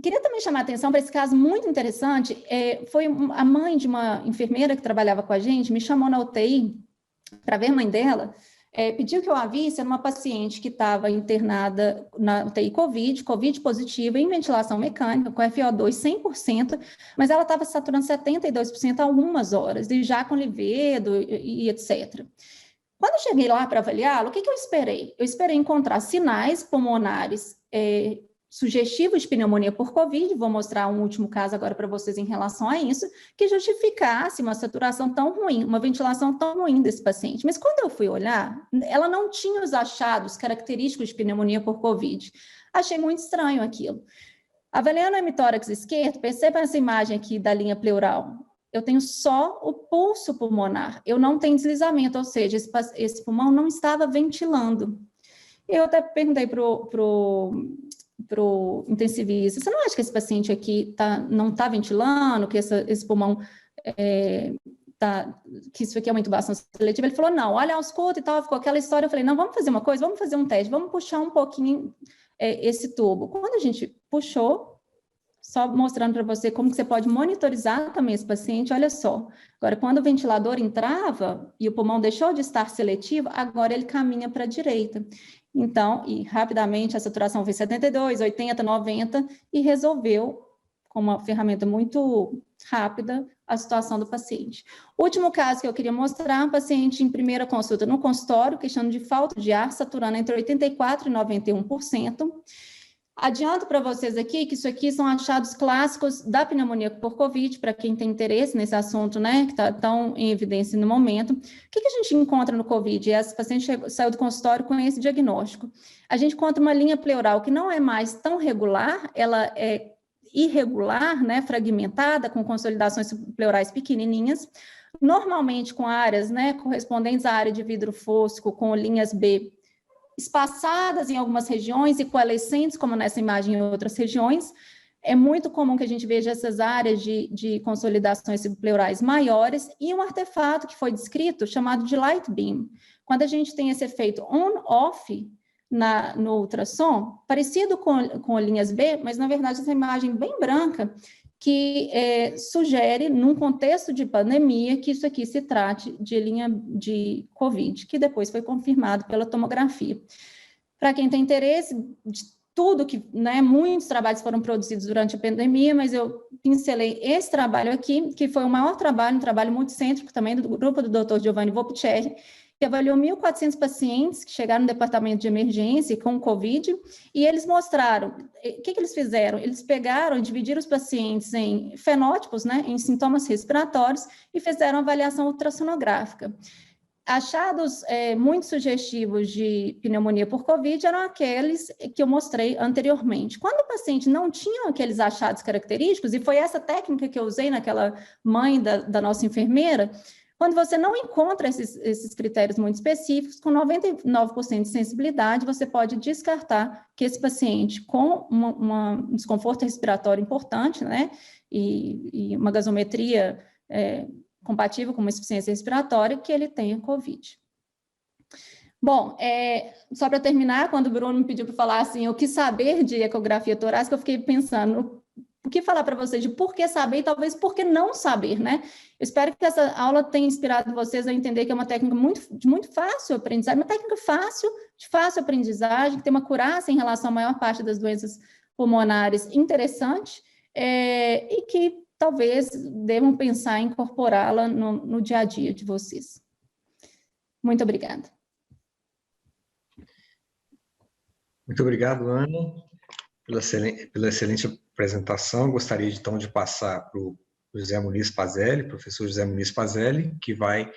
Queria também chamar a atenção para esse caso muito interessante, foi a mãe de uma enfermeira que trabalhava com a gente, me chamou na UTI para ver a mãe dela, pediu que eu a visse, era uma paciente que estava internada na UTI COVID positiva, em ventilação mecânica, com FO2 100%, mas ela estava saturando 72% há algumas horas, e já com livedo e etc. Quando eu cheguei lá para avaliá-la, o que eu esperei? Eu esperei encontrar sinais pulmonares sugestivos de pneumonia por Covid, vou mostrar um último caso agora para vocês em relação a isso, que justificasse uma saturação tão ruim, uma ventilação tão ruim desse paciente. Mas quando eu fui olhar, ela não tinha os achados característicos de pneumonia por Covid. Achei muito estranho aquilo. Avaliando o hemitórax esquerdo, perceba essa imagem aqui da linha pleural. Eu tenho só o pulso pulmonar, eu não tenho deslizamento, ou seja, esse pulmão não estava ventilando. Eu até perguntei para o intensivista, você não acha que esse paciente aqui não está ventilando, que esse pulmão que isso aqui é uma intubação seletiva? Ele falou, não, olha a ausculta e tal, ficou aquela história. Eu falei, não, vamos fazer uma coisa, vamos fazer um teste, vamos puxar um pouquinho esse tubo. Quando a gente puxou, só mostrando para você como que você pode monitorizar também esse paciente, olha só. Agora, quando o ventilador entrava e o pulmão deixou de estar seletivo, agora ele caminha para a direita. Então, e rapidamente a saturação foi 72, 80, 90 e resolveu, com uma ferramenta muito rápida, a situação do paciente. O último caso que eu queria mostrar, um paciente em primeira consulta no consultório, queixando de falta de ar, saturando entre 84% e 91%. Adianto para vocês aqui que isso aqui são achados clássicos da pneumonia por Covid, para quem tem interesse nesse assunto, né, que está tão em evidência no momento. O que a gente encontra no Covid? Essa paciente saiu do consultório com esse diagnóstico. A gente encontra uma linha pleural que não é mais tão regular, ela é irregular, né, fragmentada, com consolidações pleurais pequenininhas, normalmente com áreas, né, correspondentes à área de vidro fosco, com linhas B espaçadas em algumas regiões e coalescentes, como nessa imagem em outras regiões. É muito comum que a gente veja essas áreas de consolidações pleurais maiores e um artefato que foi descrito chamado de light beam. Quando a gente tem esse efeito on-off no ultrassom, parecido com linhas B, mas na verdade essa imagem bem branca, que sugere, num contexto de pandemia, que isso aqui se trate de linha de Covid, que depois foi confirmado pela tomografia. Para quem tem interesse, de tudo que, né, muitos trabalhos foram produzidos durante a pandemia, mas eu pincelei esse trabalho aqui, que foi o maior trabalho, um trabalho multicêntrico também do grupo do Dr. Giovanni Volpicelli, que avaliou 1.400 pacientes que chegaram no departamento de emergência com Covid, e eles mostraram, o que eles fizeram? Eles pegaram e dividiram os pacientes em fenótipos, né, em sintomas respiratórios, e fizeram avaliação ultrassonográfica. Achados muito sugestivos de pneumonia por Covid eram aqueles que eu mostrei anteriormente. Quando o paciente não tinha aqueles achados característicos, e foi essa técnica que eu usei naquela mãe da nossa enfermeira, quando você não encontra esses critérios muito específicos, com 99% de sensibilidade, você pode descartar que esse paciente com um desconforto respiratório importante, né, e uma gasometria compatível com uma insuficiência respiratória, que ele tenha Covid. Bom, só para terminar, quando o Bruno me pediu para falar assim, o que saber de ecografia torácica, eu fiquei pensando, o que falar para vocês de por que saber e talvez por que não saber, né? Eu espero que essa aula tenha inspirado vocês a entender que é uma técnica de muito fácil aprendizagem, uma técnica de fácil aprendizagem, que tem uma acurácia em relação à maior parte das doenças pulmonares interessante, e que talvez devam pensar em incorporá-la no dia a dia de vocês. Muito obrigada. Muito obrigado, Ana, pela excelente apresentação. Gostaria, então, de passar para o José Muniz Pazelli, professor José Muniz Pazelli, que vai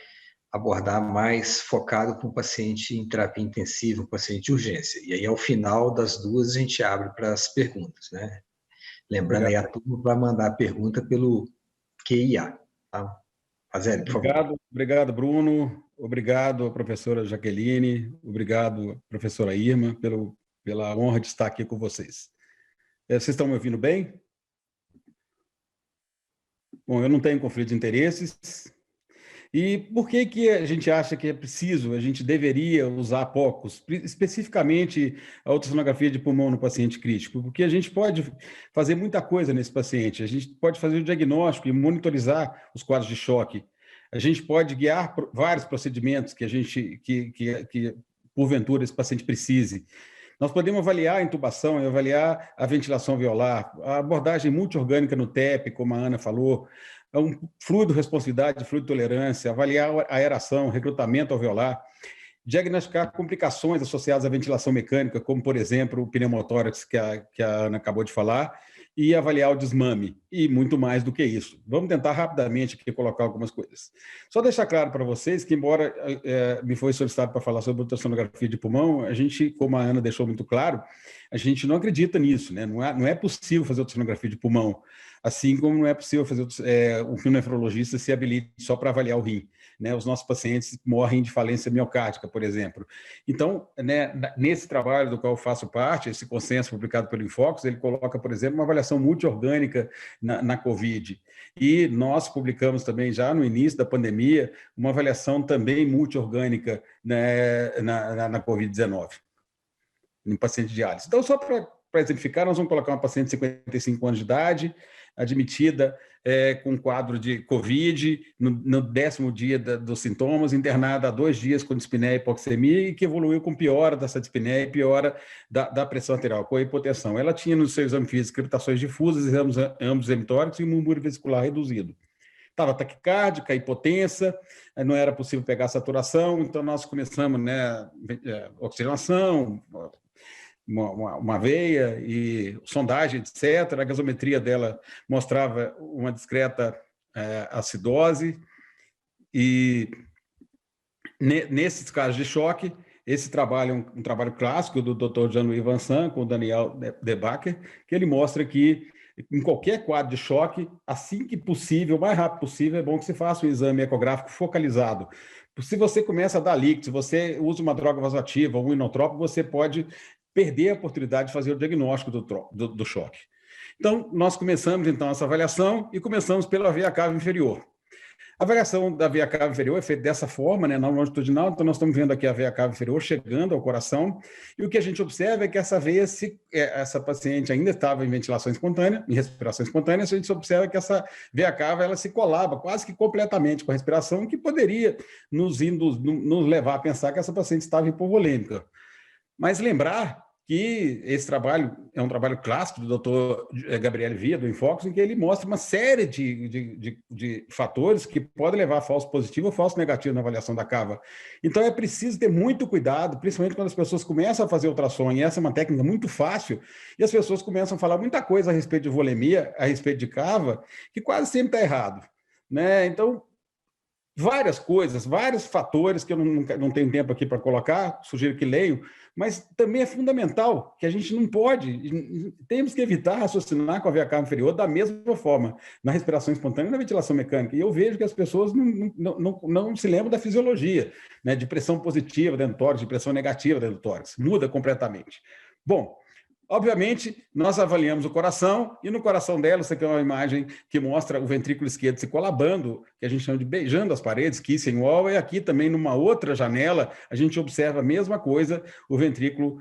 abordar mais focado para um paciente em terapia intensiva, um paciente de urgência. E aí, ao final das duas, a gente abre para as perguntas, né? Lembrando aí a turma para mandar a pergunta pelo QIA. Tá? Pazelli, por favor. Obrigado, Bruno. Obrigado, professora Jaqueline. Obrigado, professora Irma, pela honra de estar aqui com vocês. Vocês estão me ouvindo bem? Bom, eu não tenho conflito de interesses. E por que a gente acha que é preciso, a gente deveria usar POCUS, especificamente a ultrassonografia de pulmão no paciente crítico? Porque a gente pode fazer muita coisa nesse paciente, a gente pode fazer o diagnóstico e monitorizar os quadros de choque, a gente pode guiar vários procedimentos que porventura esse paciente precise. Nós podemos avaliar a intubação e avaliar a ventilação alveolar, a abordagem multiorgânica no TEP, como a Ana falou, fluido responsividade, fluido tolerância, avaliar a aeração, recrutamento alveolar, diagnosticar complicações associadas à ventilação mecânica, como, por exemplo, o pneumotórax, que a Ana acabou de falar, e avaliar o desmame, e muito mais do que isso. Vamos tentar rapidamente aqui colocar algumas coisas. Só deixar claro para vocês que, embora me foi solicitado para falar sobre ultrassonografia de pulmão, a gente, como a Ana deixou muito claro, a gente não acredita nisso, né? Não é possível fazer ultrassonografia de pulmão, assim como não é possível fazer um nefrologista se habilite só para avaliar o rim. Né? Os nossos pacientes morrem de falência miocárdica, por exemplo. Então, né, nesse trabalho do qual eu faço parte, esse consenso publicado pelo Infocus, ele coloca, por exemplo, uma avaliação multiorgânica na COVID. E nós publicamos também, já no início da pandemia, uma avaliação também multiorgânica, né, na COVID-19, em paciente de diálise. Então, só para exemplificar, nós vamos colocar uma paciente de 55 anos de idade, admitida com quadro de COVID, no 10º dia dos sintomas, internada há 2 dias com dispneia e hipoxemia, e que evoluiu com piora dessa dispneia e piora da pressão arterial, com a hipotensão. Ela tinha no seu exame físico crepitações difusas, ambos hemitóricos e um murmúrio vesicular reduzido. Estava taquicárdica, hipotensa, não era possível pegar a saturação, então nós começamos, né, oxigenação, uma veia e sondagem, etc. A gasometria dela mostrava uma discreta acidose. E nesses casos de choque, esse trabalho é um trabalho clássico do Dr. Jean-Louis Vincent com o Daniel Debacker, que ele mostra que em qualquer quadro de choque, assim que possível, o mais rápido possível, é bom que se faça um exame ecográfico focalizado. Se você começa a dar líquido, se você usa uma droga vasoativa ou um inotrópico, você pode perder a oportunidade de fazer o diagnóstico do choque. Então, nós começamos, então, essa avaliação e começamos pela veia cava inferior. A avaliação da veia cava inferior é feita dessa forma, né, não longitudinal, então nós estamos vendo aqui a veia cava inferior chegando ao coração, e o que a gente observa é que essa veia, essa paciente ainda estava em ventilação espontânea, em respiração espontânea, a gente observa que essa veia cava ela se colaba quase que completamente com a respiração, que poderia nos levar a pensar que essa paciente estava hipovolêmica. Mas lembrar que esse trabalho é um trabalho clássico do Dr. Gabriel Via, do Infox, em que ele mostra uma série de fatores que podem levar a falso positivo ou falso negativo na avaliação da cava. Então, é preciso ter muito cuidado, principalmente quando as pessoas começam a fazer ultrassom, e essa é uma técnica muito fácil, e as pessoas começam a falar muita coisa a respeito de volemia, a respeito de cava, que quase sempre está errado, né? Então, várias coisas, vários fatores que eu não tenho tempo aqui para colocar, sugiro que leiam, mas também é fundamental que a gente não pode, temos que evitar raciocinar com a veia cava inferior da mesma forma, na respiração espontânea e na ventilação mecânica. E eu vejo que as pessoas não se lembram da fisiologia, né, de pressão positiva dentro do tórax, de pressão negativa dentro do tórax. Muda completamente. Bom, obviamente, nós avaliamos o coração, e no coração dela, isso aqui é uma imagem que mostra o ventrículo esquerdo se colabando, que a gente chama de beijando as paredes, kissing wall, e aqui também numa outra janela, a gente observa a mesma coisa, o ventrículo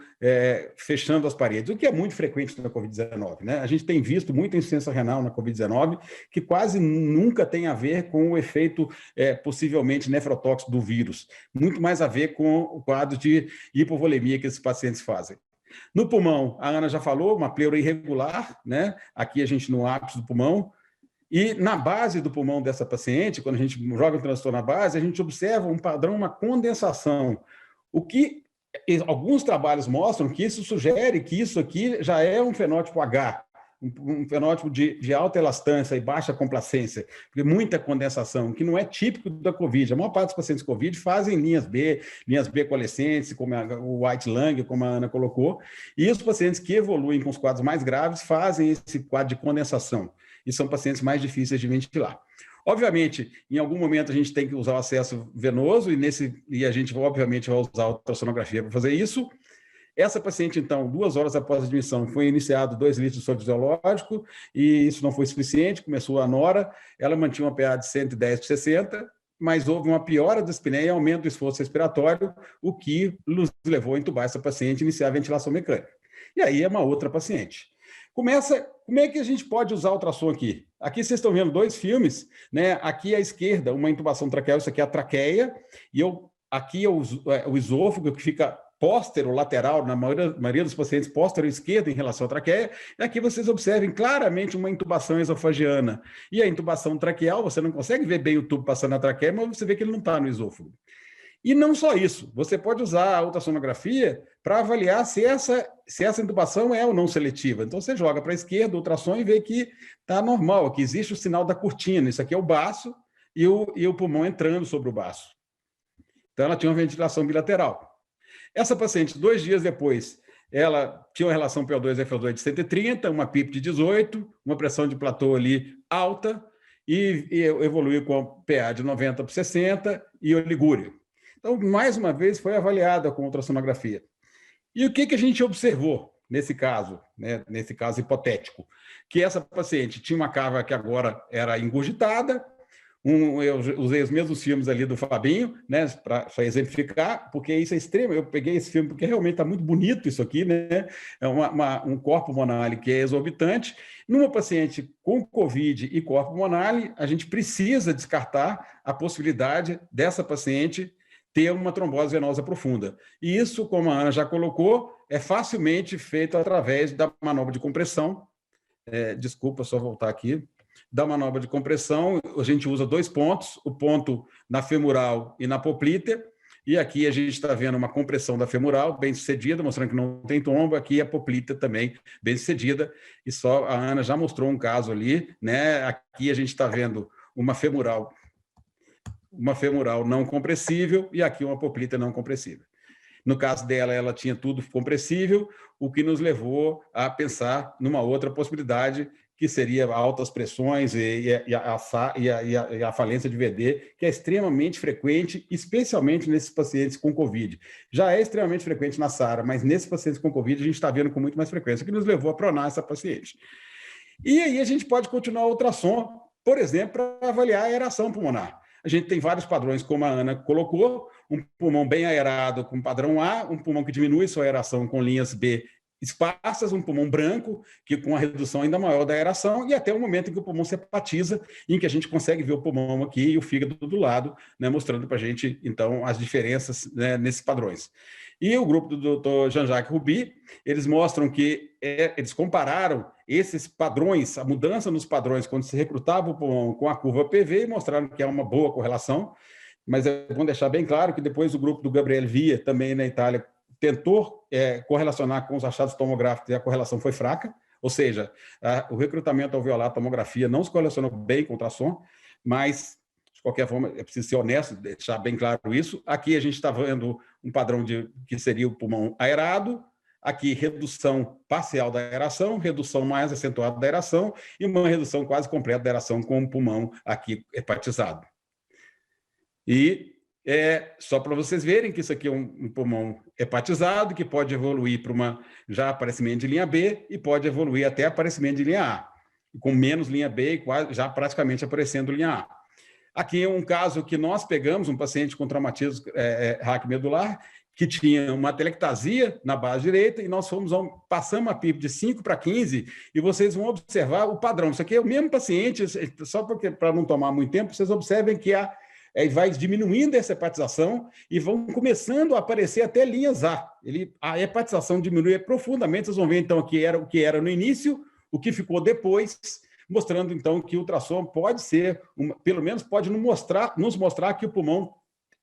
fechando as paredes, o que é muito frequente na Covid-19, né? A gente tem visto muita insuficiência renal na Covid-19, que quase nunca tem a ver com o efeito possivelmente nefrotóxico do vírus, muito mais a ver com o quadro de hipovolemia que esses pacientes fazem. No pulmão, a Ana já falou, uma pleura irregular, né? Aqui a gente no ápice do pulmão. E na base do pulmão dessa paciente, quando a gente joga o transtorno na base, a gente observa um padrão, uma condensação. O que alguns trabalhos mostram que isso sugere que isso aqui já é um fenótipo H, um fenótipo de alta elastância e baixa complacência, porque muita condensação, que não é típico da COVID. A maior parte dos pacientes COVID fazem linhas B coalescentes, como o White Lang, como a Ana colocou, e os pacientes que evoluem com os quadros mais graves fazem esse quadro de condensação, e são pacientes mais difíceis de ventilar. Obviamente, em algum momento a gente tem que usar o acesso venoso, e a gente, obviamente, vai usar a ultrassonografia para fazer isso. Essa paciente, então, 2 horas após a admissão, foi iniciado 2 litros de soro fisiológico, e isso não foi suficiente, começou a nora, ela mantinha uma PA de 110 por 60, mas houve uma piora da espineia e aumento do esforço respiratório, o que nos levou a entubar essa paciente e iniciar a ventilação mecânica. E aí é uma outra paciente. Como é que a gente pode usar o ultrassom aqui? Aqui vocês estão vendo 2 filmes, né? Aqui à esquerda, uma intubação traqueal, isso aqui é a traqueia, e aqui é o esôfago, que fica póstero lateral, na maioria dos pacientes, póstero esquerdo em relação à traqueia, e aqui vocês observem claramente uma intubação esofagiana. E a intubação traqueal, você não consegue ver bem o tubo passando na traqueia, mas você vê que ele não está no esôfago. E não só isso, você pode usar a ultrassonografia para avaliar se essa intubação é ou não seletiva. Então, você joga para a esquerda o ultrassom e vê que está normal, que existe o sinal da cortina. Isso aqui é o baço e o pulmão entrando sobre o baço. Então, ela tinha uma ventilação bilateral. Essa paciente, 2 dias depois, ela tinha uma relação PO2-FO2 de 130, uma PIP de 18, uma pressão de platô ali alta, e evoluiu com a PA de 90 por 60 e oligúria. Então, mais uma vez, foi avaliada com ultrassonografia. E o que a gente observou nesse caso, né, nesse caso hipotético? Que essa paciente tinha uma cava que agora era engurgitada. Eu usei os mesmos filmes ali do Fabinho, né, para exemplificar, porque isso é extremo. Eu peguei esse filme porque realmente está muito bonito isso aqui, né? É um corpo pulmonar que é exorbitante. Numa paciente com COVID e corpo pulmonar, a gente precisa descartar a possibilidade dessa paciente ter uma trombose venosa profunda. E isso, como a Ana já colocou, é facilmente feito através da manobra de compressão. Desculpa, só voltar aqui. Da manobra de compressão, a gente usa 2 pontos, o ponto na femoral e na poplítea. E aqui a gente está vendo uma compressão da femoral bem sucedida, mostrando que não tem tombo. Aqui a poplita também bem sucedida. E só a Ana já mostrou um caso ali, né? Aqui a gente está vendo uma femoral não compressível e aqui uma poplita não compressível. No caso dela, ela tinha tudo compressível, o que nos levou a pensar numa outra possibilidade, que seria altas pressões e a falência de VD, que é extremamente frequente, especialmente nesses pacientes com COVID. Já é extremamente frequente na SARA, mas nesses pacientes com COVID a gente está vendo com muito mais frequência, o que nos levou a pronar essa paciente. E aí a gente pode continuar o ultrassom, por exemplo, para avaliar a aeração pulmonar. A gente tem vários padrões, como a Ana colocou, um pulmão bem aerado com padrão A, um pulmão que diminui sua aeração com linhas B esparsas, um pulmão branco, que com a redução ainda maior da aeração, e até o momento em que o pulmão se hepatiza, em que a gente consegue ver o pulmão aqui e o fígado do lado, né, mostrando para a gente, então, as diferenças, né, nesses padrões. E o grupo do Dr. Jean-Jacques Ruby, eles mostram que eles compararam esses padrões, a mudança nos padrões, quando se recrutava o pulmão com a curva PV, e mostraram que há uma boa correlação, mas é bom deixar bem claro que depois o grupo do Gabriel Via, também na Itália, tentou correlacionar com os achados tomográficos e a correlação foi fraca, ou seja, o recrutamento alveolar tomografia não se correlacionou bem com o ultrassom, mas, de qualquer forma, é preciso ser honesto, deixar bem claro isso. Aqui a gente está vendo um padrão que seria o pulmão aerado, aqui redução parcial da aeração, redução mais acentuada da aeração e uma redução quase completa da aeração com o pulmão aqui hepatizado. E só para vocês verem que isso aqui é um pulmão hepatizado, que pode evoluir para uma já aparecimento de linha B e pode evoluir até aparecimento de linha A, com menos linha B e quase, já praticamente aparecendo linha A. Aqui é um caso que nós pegamos, um paciente com traumatismo raquimedular, que tinha uma telectasia na base direita, e nós passamos a PIP de 5 para 15, e vocês vão observar o padrão. Isso aqui é o mesmo paciente, só para não tomar muito tempo, vocês observem que vai diminuindo essa hepatização e vão começando a aparecer até linhas A. A hepatização diminui profundamente, vocês vão ver então o que era no início, o que ficou depois, mostrando então que o ultrassom pode ser, pelo menos pode nos mostrar que o pulmão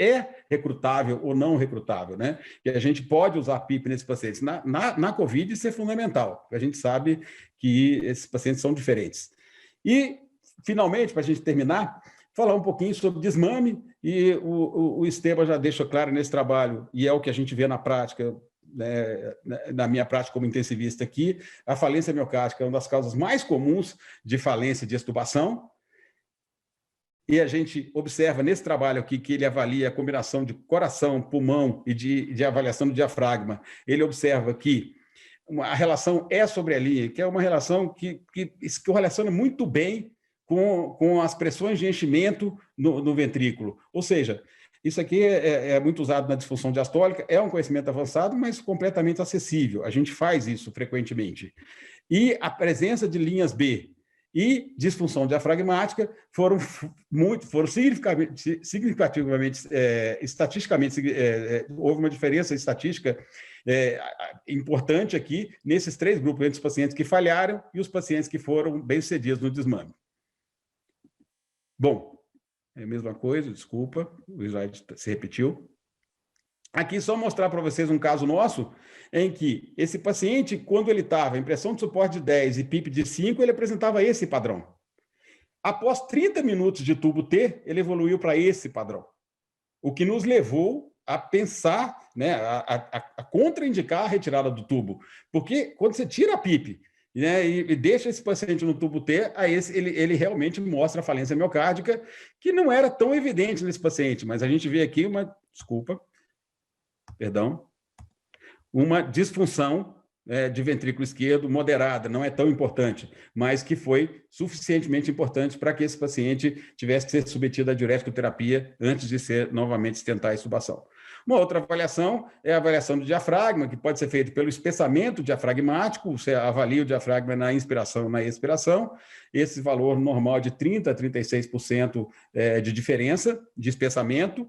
é recrutável ou não recrutável, né? E a gente pode usar PIP nesses pacientes. Na COVID isso é fundamental, porque a gente sabe que esses pacientes são diferentes. E, finalmente, para a gente terminar, falar um pouquinho sobre desmame, e o Esteban já deixa claro nesse trabalho, e é o que a gente vê na prática, né, na minha prática como intensivista aqui, a falência miocárdica é uma das causas mais comuns de falência de extubação, e a gente observa nesse trabalho aqui que ele avalia a combinação de coração, pulmão e de avaliação do diafragma, ele observa que a relação é sobre a linha, que é uma relação que correlaciona muito bem com as pressões de enchimento no ventrículo. Ou seja, isso aqui é muito usado na disfunção diastólica, é um conhecimento avançado, mas completamente acessível. A gente faz isso frequentemente. E a presença de linhas B e disfunção diafragmática foram significativamente, estatisticamente, houve uma diferença estatística importante aqui nesses 3 grupos, entre os pacientes que falharam e os pacientes que foram bem-sucedidos no desmame. Bom, é a mesma coisa, desculpa, o slide se repetiu. Aqui só mostrar para vocês um caso nosso, em que esse paciente, quando ele estava em pressão de suporte de 10 e PIP de 5, ele apresentava esse padrão. Após 30 minutos de tubo T, ele evoluiu para esse padrão, o que nos levou a pensar, né, a contraindicar a retirada do tubo, porque quando você tira a PIP, né, e deixa esse paciente no tubo T, ele realmente mostra a falência miocárdica, que não era tão evidente nesse paciente, mas a gente vê aqui uma disfunção de ventrículo esquerdo moderada, não é tão importante, mas que foi suficientemente importante para que esse paciente tivesse que ser submetido à diurético-terapia antes de novamente tentar a extubação. Uma outra avaliação é a avaliação do diafragma, que pode ser feita pelo espessamento diafragmático, você avalia o diafragma na inspiração e na expiração, esse valor normal de 30% a 36% de diferença de espessamento,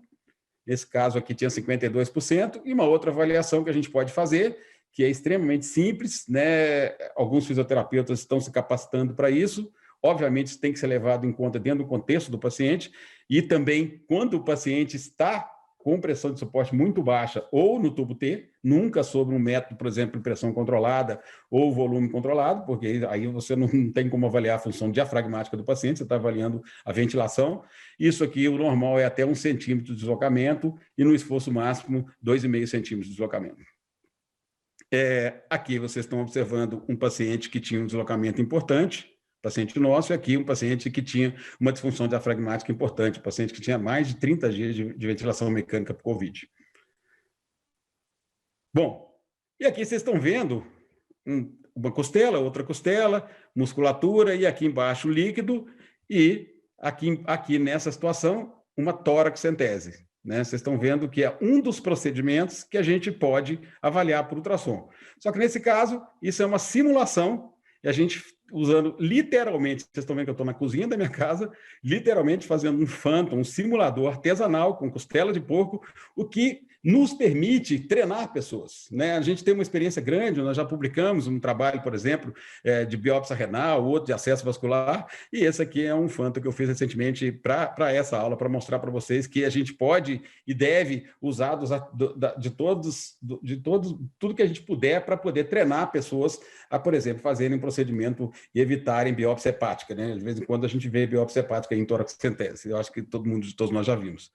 nesse caso aqui tinha 52%, e uma outra avaliação que a gente pode fazer, que é extremamente simples, né? Alguns fisioterapeutas estão se capacitando para isso, obviamente isso tem que ser levado em conta dentro do contexto do paciente, e também quando o paciente está com pressão de suporte muito baixa ou no tubo T, nunca sobre um método, por exemplo, pressão controlada ou volume controlado, porque aí você não tem como avaliar a função diafragmática do paciente, você está avaliando a ventilação. Isso aqui, o normal é até 1 centímetro de deslocamento e no esforço máximo 2,5 centímetros de deslocamento. Aqui vocês estão observando um paciente que tinha um deslocamento importante, paciente nosso, e aqui um paciente que tinha uma disfunção diafragmática importante, um paciente que tinha mais de 30 dias de ventilação mecânica por Covid. Bom, e aqui vocês estão vendo uma costela, outra costela, musculatura, e aqui embaixo líquido, e aqui nessa situação, uma tórax-centese. Né? Vocês estão vendo que é um dos procedimentos que a gente pode avaliar por ultrassom. Só que nesse caso, isso é uma simulação, e a gente usando literalmente, vocês estão vendo que eu estou na cozinha da minha casa, literalmente fazendo um phantom, um simulador artesanal com costela de porco, o que nos permite treinar pessoas. Né? A gente tem uma experiência grande, nós já publicamos um trabalho, por exemplo, de biópsia renal, outro de acesso vascular, e esse aqui é um phantom que eu fiz recentemente para essa aula, para mostrar para vocês que a gente pode e deve usar tudo que a gente puder para poder treinar pessoas a, por exemplo, fazerem um procedimento e evitarem biópsia hepática. Né? De vez em quando a gente vê biópsia hepática em tórax-centese, eu acho que todos nós já vimos.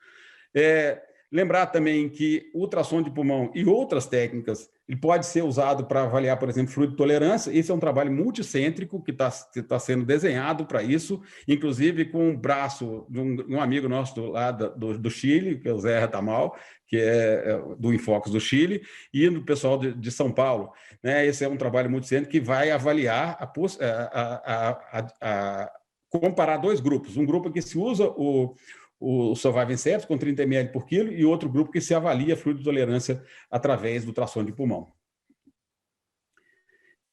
Lembrar também que o ultrassom de pulmão e outras técnicas, ele pode ser usado para avaliar, por exemplo, fluido de tolerância. Esse é um trabalho multicêntrico que está sendo desenhado para isso, inclusive com o braço de um amigo nosso lá do Chile, que é o Zé Retamal, que é do Infocus do Chile, e do pessoal de São Paulo. Né? Esse é um trabalho multicêntrico que vai avaliar comparar dois grupos. Um grupo que se usa o Survivin Sepsis com 30 ml por quilo e outro grupo que se avalia fluido de tolerância através do ultrassom de pulmão.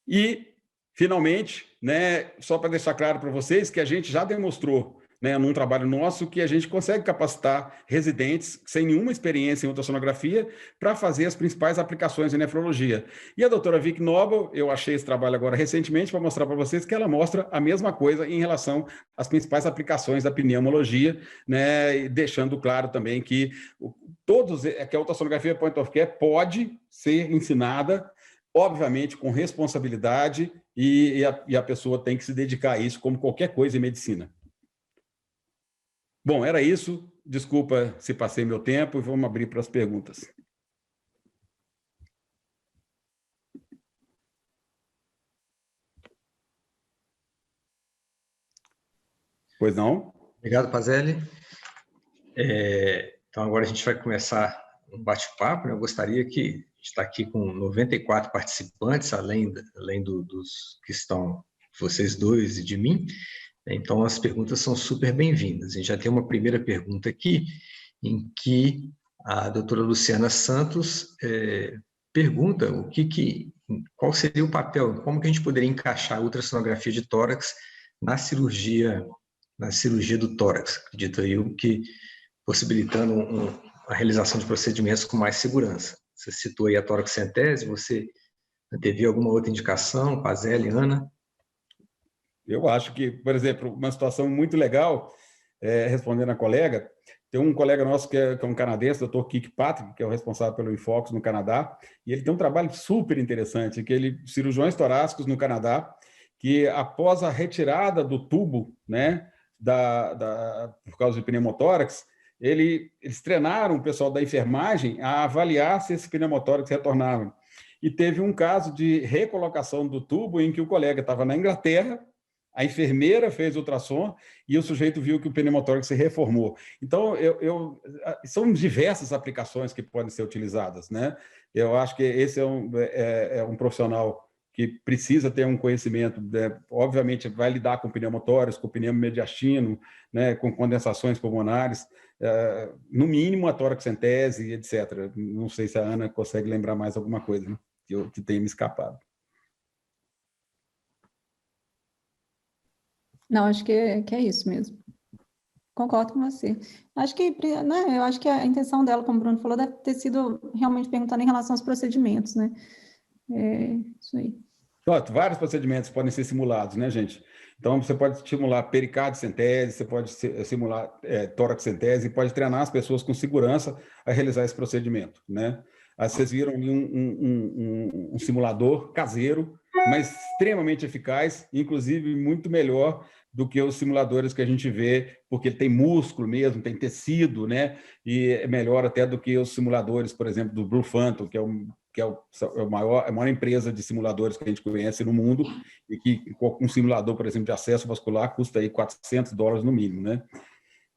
E, finalmente, né, só para deixar claro para vocês que a gente já demonstrou, né, num trabalho nosso, que a gente consegue capacitar residentes sem nenhuma experiência em ultrassonografia para fazer as principais aplicações em nefrologia. E a doutora Vic Nobel, eu achei esse trabalho agora recentemente para mostrar para vocês que ela mostra a mesma coisa em relação às principais aplicações da pneumologia, né, deixando claro também que a ultrassonografia point of care pode ser ensinada, obviamente com responsabilidade, e a pessoa tem que se dedicar a isso como qualquer coisa em medicina. Bom, era isso. Desculpa se passei meu tempo e vamos abrir para as perguntas. Pois não? Obrigado, Pazelli. Então, agora a gente vai começar um bate-papo. Eu gostaria que a gente está aqui com 94 participantes, além dos que estão vocês dois e de mim. Então, as perguntas são super bem-vindas. A gente já tem uma primeira pergunta aqui, em que a doutora Luciana Santos pergunta qual seria o papel, como que a gente poderia encaixar a ultrassonografia de tórax na cirurgia do tórax. Acredito eu que possibilitando a realização de procedimentos com mais segurança. Você citou aí a tórax-centese, você teve alguma outra indicação, Pazelli, Ana? Eu acho que, por exemplo, uma situação muito legal, respondendo a colega, tem um colega nosso que é um canadense, o Dr. Kirkpatrick, que é o responsável pelo Infocus no Canadá, e ele tem um trabalho super interessante, cirurgiões torácicos no Canadá, que após a retirada do tubo, né, por causa de pneumotórax, eles treinaram o pessoal da enfermagem a avaliar se esse pneumotórax retornava. E teve um caso de recolocação do tubo em que o colega estava na Inglaterra, a enfermeira fez ultrassom e o sujeito viu que o pneumotórax se reformou. Então, são diversas aplicações que podem ser utilizadas, né? Eu acho que esse é um profissional que precisa ter um conhecimento, né? Obviamente, vai lidar com pneumotórax, com pneumomediastino, né? Com condensações pulmonares, no mínimo a tórax-centese, etc. Não sei se a Ana consegue lembrar mais alguma coisa, né? que tenha me escapado. Não, acho que é isso mesmo. Concordo com você. Acho que, né, eu acho que a intenção dela, como o Bruno falou, deve ter sido realmente perguntando em relação aos procedimentos, né? Isso aí. Vários procedimentos podem ser simulados, né, gente? Então, você pode simular pericardicentese, você pode simular tórax-centese e pode treinar as pessoas com segurança a realizar esse procedimento, né? Vocês viram ali um simulador caseiro, mas extremamente eficaz, inclusive muito melhor do que os simuladores que a gente vê, porque ele tem músculo mesmo, tem tecido, né? E é melhor até do que os simuladores, por exemplo, do Blue Phantom, que é a maior empresa de simuladores que a gente conhece no mundo, e que um simulador, por exemplo, de acesso vascular custa aí $400 no mínimo, né?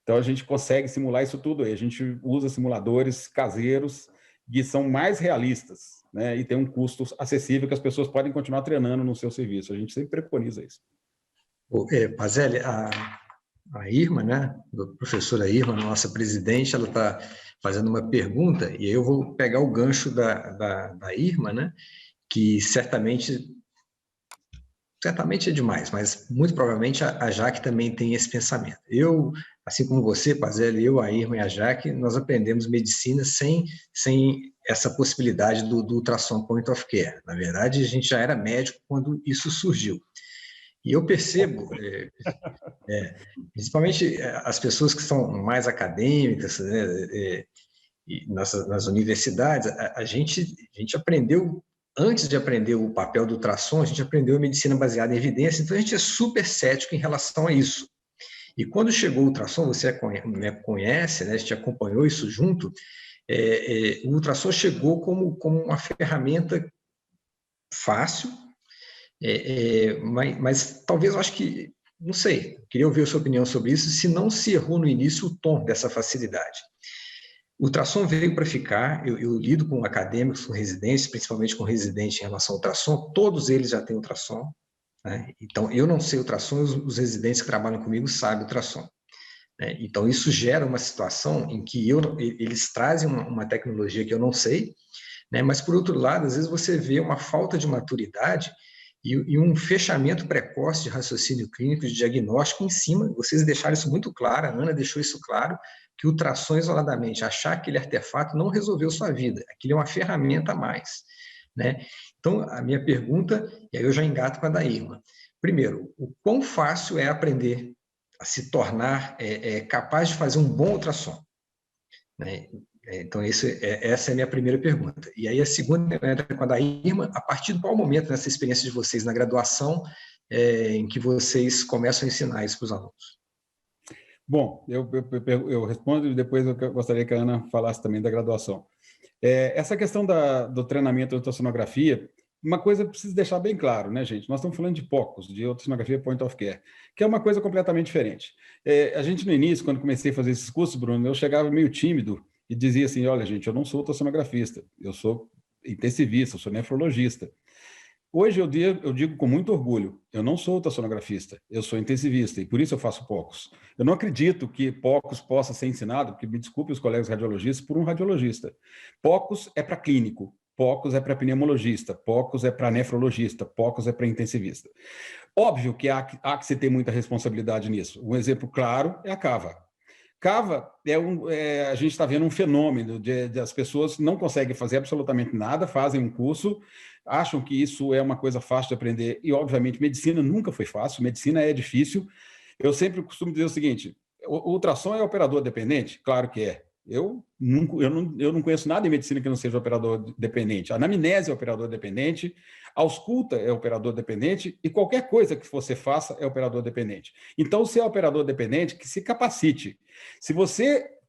Então, a gente consegue simular isso tudo aí. A gente usa simuladores caseiros que são mais realistas, né? E tem um custo acessível que as pessoas podem continuar treinando no seu serviço. A gente sempre preconiza isso. Pazelli, a Irma, né, a professora Irma, nossa presidente, ela está fazendo uma pergunta, e aí eu vou pegar o gancho da Irma, né, que certamente é demais, mas muito provavelmente a Jaque também tem esse pensamento. Eu, assim como você, Pazelli, a Irma e a Jaque, nós aprendemos medicina sem essa possibilidade do ultrassom point of care. Na verdade, a gente já era médico quando isso surgiu. E eu percebo, principalmente as pessoas que são mais acadêmicas, né, nas universidades, a gente aprendeu, antes de aprender o papel do ultrassom, a gente aprendeu a medicina baseada em evidência, então a gente é super cético em relação a isso. E quando chegou o ultrassom, você conhece, né, a gente acompanhou isso junto, o ultrassom chegou como uma ferramenta fácil, mas talvez eu acho que, não sei, queria ouvir a sua opinião sobre isso, se não se errou no início o tom dessa facilidade. O ultrassom veio para ficar, eu lido com acadêmicos, com residentes, principalmente com residentes em relação ao ultrassom, todos eles já têm ultrassom, né? Então eu não sei ultrassom, os residentes que trabalham comigo sabem ultrassom. Né? Então isso gera uma situação em que eles trazem uma tecnologia que eu não sei, né? Mas por outro lado, às vezes você vê uma falta de maturidade e um fechamento precoce de raciocínio clínico, de diagnóstico em cima. Vocês deixaram isso muito claro, a Ana deixou isso claro, que o ultrassom isoladamente, achar aquele artefato não resolveu sua vida, aquilo é uma ferramenta a mais, né? Então, a minha pergunta, e aí eu já engato com a da Irma. Primeiro, o quão fácil é aprender a se tornar capaz de fazer um bom ultrassom? Né? Então, essa é a minha primeira pergunta. E aí a segunda entra com a da Irma, a partir de qual momento nessa experiência de vocês na graduação em que vocês começam a ensinar isso para os alunos? Bom, eu respondo e depois eu gostaria que a Ana falasse também da graduação. Essa questão do treinamento de ultrassonografia, uma coisa eu preciso deixar bem claro, né, gente? Nós estamos falando de POCUS, de ultrassonografia point of care, que é uma coisa completamente diferente. A gente, no início, quando comecei a fazer esses cursos, Bruno, eu chegava meio tímido e dizia assim, olha, gente, eu não sou ultrassonografista, eu sou intensivista, eu sou nefrologista. Hoje eu digo com muito orgulho, eu não sou ultrassonografista, eu sou intensivista e por isso eu faço POCUS. Eu não acredito que POCUS possa ser ensinado, porque me desculpe os colegas radiologistas, por um radiologista. POCUS é para clínico, POCUS é para pneumologista, POCUS é para nefrologista, POCUS é para intensivista. Óbvio que há que se ter muita responsabilidade nisso. Um exemplo claro é a CAVA. CAVA a gente está vendo um fenômeno de as pessoas não conseguem fazer absolutamente nada, fazem um curso, acham que isso é uma coisa fácil de aprender, e obviamente medicina nunca foi fácil, medicina é difícil. Eu sempre costumo dizer o seguinte, o ultrassom é operador dependente? Claro que é. Eu não conheço nada em medicina que não seja operador dependente. A anamnese é operador dependente, a ausculta é operador dependente e qualquer coisa que você faça é operador dependente. Então, se é operador dependente, que se capacite.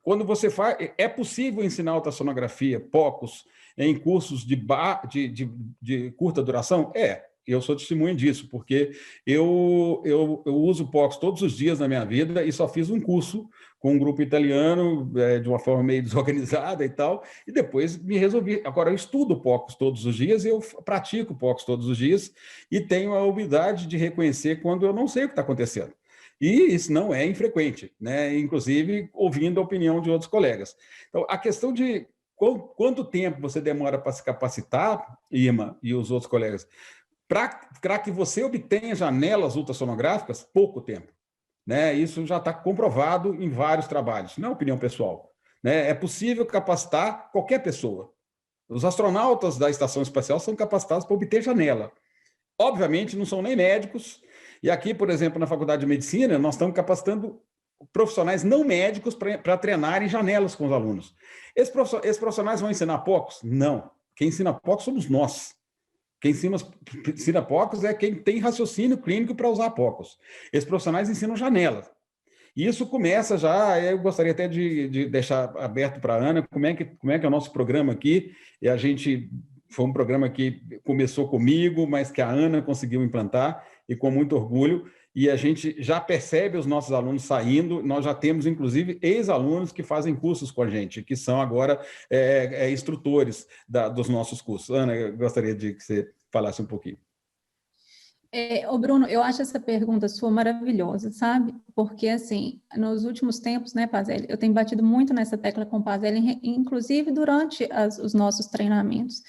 Quando você faz, é possível ensinar ultrassonografia, POCUS, em cursos de curta duração? Eu sou testemunha disso, porque eu uso POCUS todos os dias na minha vida e só fiz um curso com um grupo italiano, de uma forma meio desorganizada e tal, e depois me resolvi. Agora, eu estudo POCUS todos os dias, eu pratico POCUS todos os dias e tenho a humildade de reconhecer quando eu não sei o que está acontecendo. E isso não é infrequente, né? Inclusive ouvindo a opinião de outros colegas. Então, a questão de quanto tempo você demora para se capacitar, Irma e os outros colegas, para que você obtenha janelas ultrassonográficas, pouco tempo. Né? Isso já está comprovado em vários trabalhos, não é opinião pessoal. Né? É possível capacitar qualquer pessoa. Os astronautas da Estação Espacial são capacitados para obter janela. Obviamente, não são nem médicos E aqui, por exemplo, na Faculdade de Medicina, nós estamos capacitando profissionais não médicos para treinarem janelas com os alunos. Esses profissionais vão ensinar POCs? Não. Quem ensina POCs somos nós. Quem ensina POCs é quem tem raciocínio clínico para usar POCs. Esses profissionais ensinam janelas. E isso começa já, eu gostaria até de deixar aberto para a Ana, como é que é o nosso programa aqui. E foi um programa que começou comigo, mas que a Ana conseguiu implantar, e com muito orgulho. E a gente já percebe os nossos alunos saindo, nós já temos, inclusive, ex-alunos que fazem cursos com a gente, que são agora instrutores dos nossos cursos. Ana, eu gostaria de que você falasse um pouquinho. Bruno, eu acho essa pergunta sua maravilhosa, sabe? Porque, assim, nos últimos tempos, né, Pazelli, eu tenho batido muito nessa tecla com o Pazelli, inclusive durante os nossos treinamentos.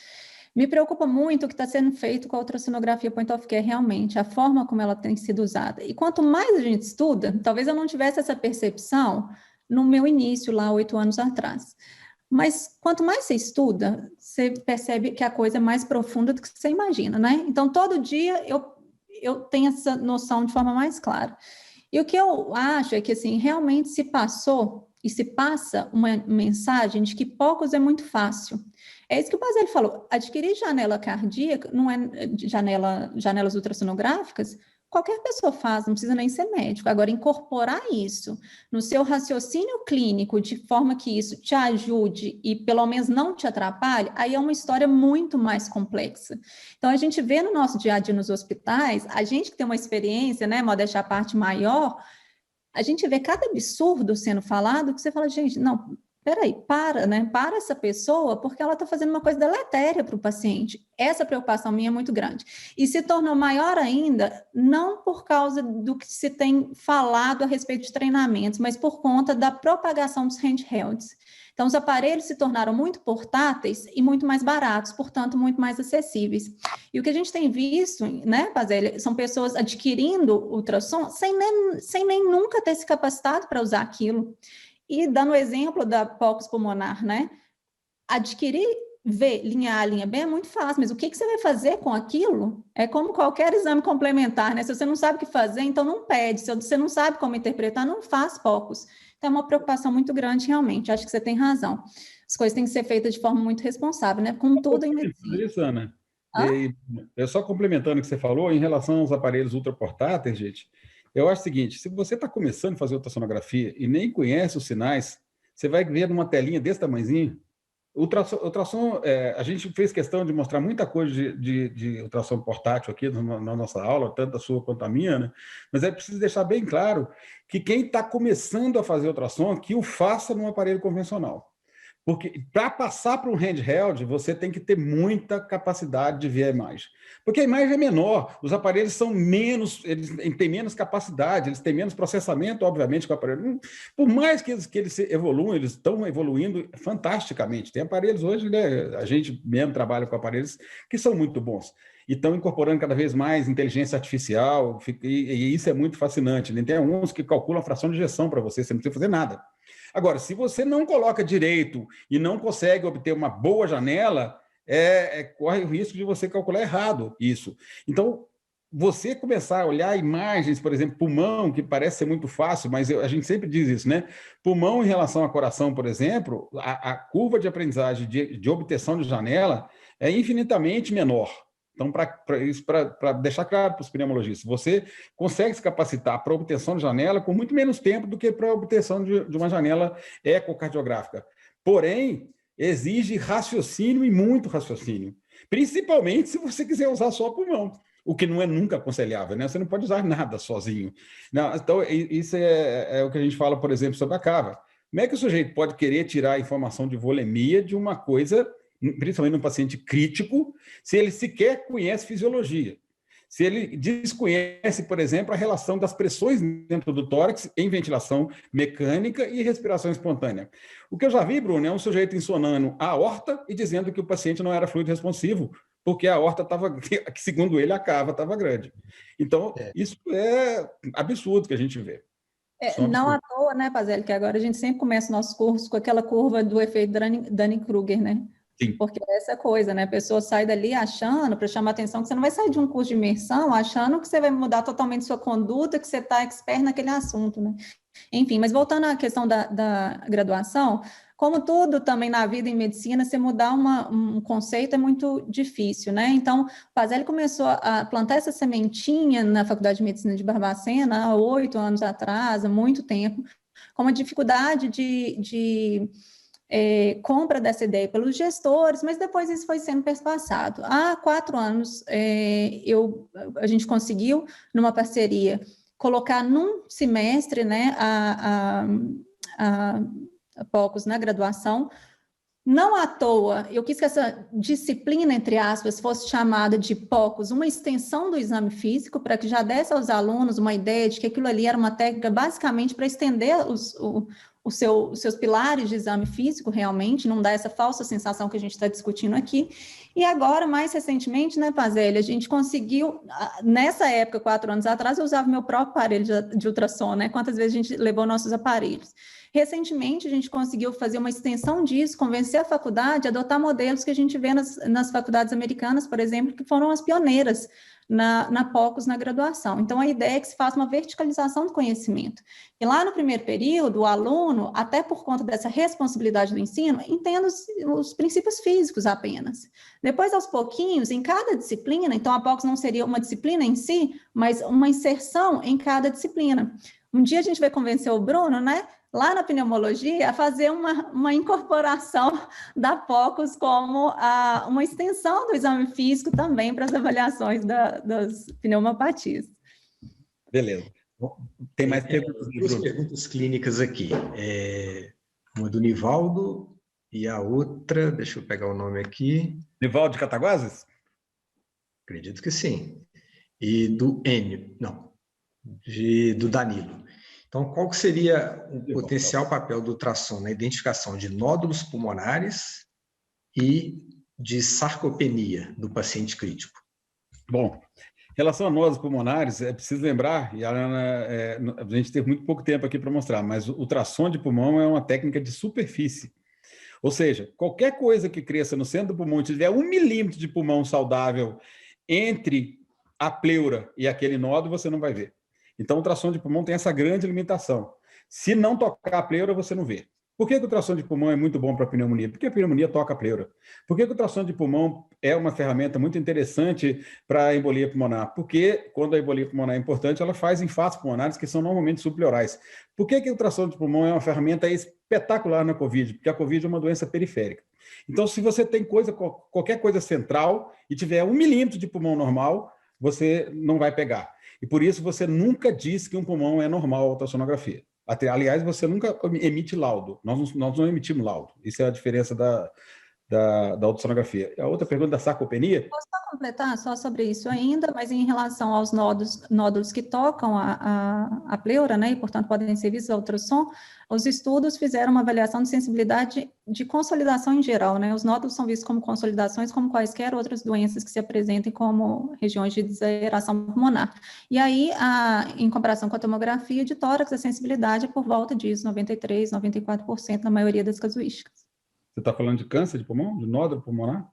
Me preocupa muito o que está sendo feito com a ultrassonografia point of care, realmente, a forma como ela tem sido usada. E quanto mais a gente estuda, talvez eu não tivesse essa percepção no meu início, lá 8 anos atrás. Mas quanto mais você estuda, você percebe que a coisa é mais profunda do que você imagina, né? Então, todo dia eu tenho essa noção de forma mais clara. E o que eu acho é que, assim, realmente se passou e se passa uma mensagem de que POCs é muito fácil. É isso que o Pazelli falou, adquirir janela cardíaca, não é janelas ultrassonográficas, qualquer pessoa faz, não precisa nem ser médico. Agora, incorporar isso no seu raciocínio clínico, de forma que isso te ajude e pelo menos não te atrapalhe, aí é uma história muito mais complexa. Então, a gente vê no nosso dia a dia nos hospitais, a gente que tem uma experiência, né, modéstia à parte maior, a gente vê cada absurdo sendo falado que você fala, gente, não, peraí, para essa pessoa, porque ela está fazendo uma coisa deletéria para o paciente. Essa preocupação minha é muito grande. E se tornou maior ainda, não por causa do que se tem falado a respeito de treinamentos, mas por conta da propagação dos handhelds. Então, os aparelhos se tornaram muito portáteis e muito mais baratos, portanto, muito mais acessíveis. E o que a gente tem visto, né, Pazelli, são pessoas adquirindo ultrassom sem nem nunca ter se capacitado para usar aquilo. E dando o exemplo da POCs pulmonar, né? Adquirir V, linha A, linha B é muito fácil, mas o que você vai fazer com aquilo? É como qualquer exame complementar, né? Se você não sabe o que fazer, então não pede. Se você não sabe como interpretar, não faz POCs. Então é uma preocupação muito grande, realmente. Acho que você tem razão. As coisas têm que ser feitas de forma muito responsável, né? Com tudo em medicina. Isso, Ana. Eu só complementando o que você falou, em relação aos aparelhos ultraportáteis, gente, eu acho o seguinte, se você está começando a fazer ultrassonografia e nem conhece os sinais, você vai ver numa telinha desse tamanhozinho. Ultrassom, a gente fez questão de mostrar muita coisa de ultrassom portátil aqui na nossa aula, tanto a sua quanto a minha, né? Mas é preciso deixar bem claro que quem está começando a fazer ultrassom, que o faça num aparelho convencional. Porque para passar para um handheld, você tem que ter muita capacidade de ver a imagem. Porque a imagem é menor, os aparelhos são menos, eles têm menos capacidade, eles têm menos processamento, obviamente, com o aparelho. Por mais que eles evoluam, eles estão evoluindo fantasticamente. Tem aparelhos hoje, né? A gente mesmo trabalha com aparelhos que são muito bons. E estão incorporando cada vez mais inteligência artificial, e isso é muito fascinante. Né? Tem uns que calculam a fração de ejeção para você não precisa fazer nada. Agora, se você não coloca direito e não consegue obter uma boa janela, corre o risco de você calcular errado isso. Então, você começar a olhar imagens, por exemplo, pulmão, que parece ser muito fácil, mas a gente sempre diz isso, né? Pulmão em relação a coração, por exemplo, a curva de aprendizagem de obtenção de janela é infinitamente menor. Então, para deixar claro para os pneumologistas, você consegue se capacitar para a obtenção de janela com muito menos tempo do que para a obtenção de uma janela ecocardiográfica. Porém, exige raciocínio e muito raciocínio, principalmente se você quiser usar só pulmão, o que não é nunca aconselhável, né? Você não pode usar nada sozinho. Não, então, isso é o que a gente fala, por exemplo, sobre a cava. Como é que o sujeito pode querer tirar a informação de volemia de uma coisa, principalmente num paciente crítico, se ele sequer conhece fisiologia? Se ele desconhece, por exemplo, a relação das pressões dentro do tórax em ventilação mecânica e respiração espontânea. O que eu já vi, Bruno, é um sujeito ensonando a aorta e dizendo que o paciente não era fluido responsivo, porque a aorta estava, segundo ele, a cava estava grande. Então, isso é absurdo que a gente vê. Não à toa, né, Pazelli, que agora a gente sempre começa o nosso curso com aquela curva do efeito Dunning-Kruger, né? Sim. Porque é essa coisa, né? A pessoa sai dali achando, para chamar atenção, que você não vai sair de um curso de imersão achando que você vai mudar totalmente sua conduta, que você está expert naquele assunto, né? Enfim, mas voltando à questão da graduação, como tudo também na vida em medicina, você mudar um conceito é muito difícil, né? Então, o Pazelli começou a plantar essa sementinha na Faculdade de Medicina de Barbacena há 8 anos atrás, há muito tempo, com uma dificuldade de compra dessa ideia pelos gestores, mas depois isso foi sendo perpassado. Há 4 anos, a gente conseguiu, numa parceria, colocar num semestre, né, a POCUS na graduação. Não à toa, eu quis que essa disciplina, entre aspas, fosse chamada de POCUS, uma extensão do exame físico, para que já desse aos alunos uma ideia de que aquilo ali era uma técnica basicamente para estender os seus pilares de exame físico, realmente, não dá essa falsa sensação que a gente está discutindo aqui. E agora, mais recentemente, né, Pazelli, a gente conseguiu, nessa época, 4 anos atrás, eu usava meu próprio aparelho de ultrassom, né? Quantas vezes a gente levou nossos aparelhos. Recentemente, a gente conseguiu fazer uma extensão disso, convencer a faculdade a adotar modelos que a gente vê nas faculdades americanas, por exemplo, que foram as pioneiras na POCUS, na graduação. Então, a ideia é que se faça uma verticalização do conhecimento. E lá no primeiro período, o aluno, até por conta dessa responsabilidade do ensino, entenda os princípios físicos apenas. Depois, aos pouquinhos, em cada disciplina, então a POCUS não seria uma disciplina em si, mas uma inserção em cada disciplina. Um dia a gente vai convencer o Bruno, né, lá na pneumologia, a fazer uma incorporação da POCUS como uma extensão do exame físico também para as avaliações das pneumopatias. Beleza. Tem mais perguntas? Duas perguntas clínicas aqui. Uma do Nivaldo e a outra, deixa eu pegar o nome aqui. Nivaldo de Cataguases? Acredito que sim. E do Enio, não, do Danilo. Então, qual que seria o potencial papel do ultrassom na identificação de nódulos pulmonares e de sarcopenia do paciente crítico? Bom, em relação a nódulos pulmonares, é preciso lembrar, e a gente teve muito pouco tempo aqui para mostrar, mas o ultrassom de pulmão é uma técnica de superfície. Ou seja, qualquer coisa que cresça no centro do pulmão, tiver 1 milímetro de pulmão saudável entre a pleura e aquele nódulo, você não vai ver. Então, o ultrassom de pulmão tem essa grande limitação. Se não tocar a pleura, você não vê. Por que o ultrassom de pulmão é muito bom para a pneumonia? Porque a pneumonia toca a pleura. Por que o ultrassom de pulmão é uma ferramenta muito interessante para a embolia pulmonar? Porque quando a embolia pulmonar é importante, ela faz infartos pulmonares que são normalmente subpleurais. Por que o ultrassom de pulmão é uma ferramenta espetacular na COVID? Porque a COVID é uma doença periférica. Então, se você tem qualquer coisa central e tiver 1 milímetro de pulmão normal, você não vai pegar. E por isso você nunca diz que um pulmão é normal a ultrassonografia. Aliás, você nunca emite laudo. Nós não emitimos laudo. Isso é a diferença da ultrassonografia. A outra pergunta da sarcopenia? Posso só completar só sobre isso ainda, mas em relação aos nódulos que tocam a pleura, né, e portanto podem ser vistos ao ultrassom, os estudos fizeram uma avaliação de sensibilidade de consolidação em geral, né, os nódulos são vistos como consolidações, como quaisquer outras doenças que se apresentem como regiões de desaeração pulmonar. E aí, em comparação com a tomografia de tórax, a sensibilidade é por volta disso, 93%, 94% na maioria das casuísticas. Você está falando de câncer de pulmão, de nódulo pulmonar?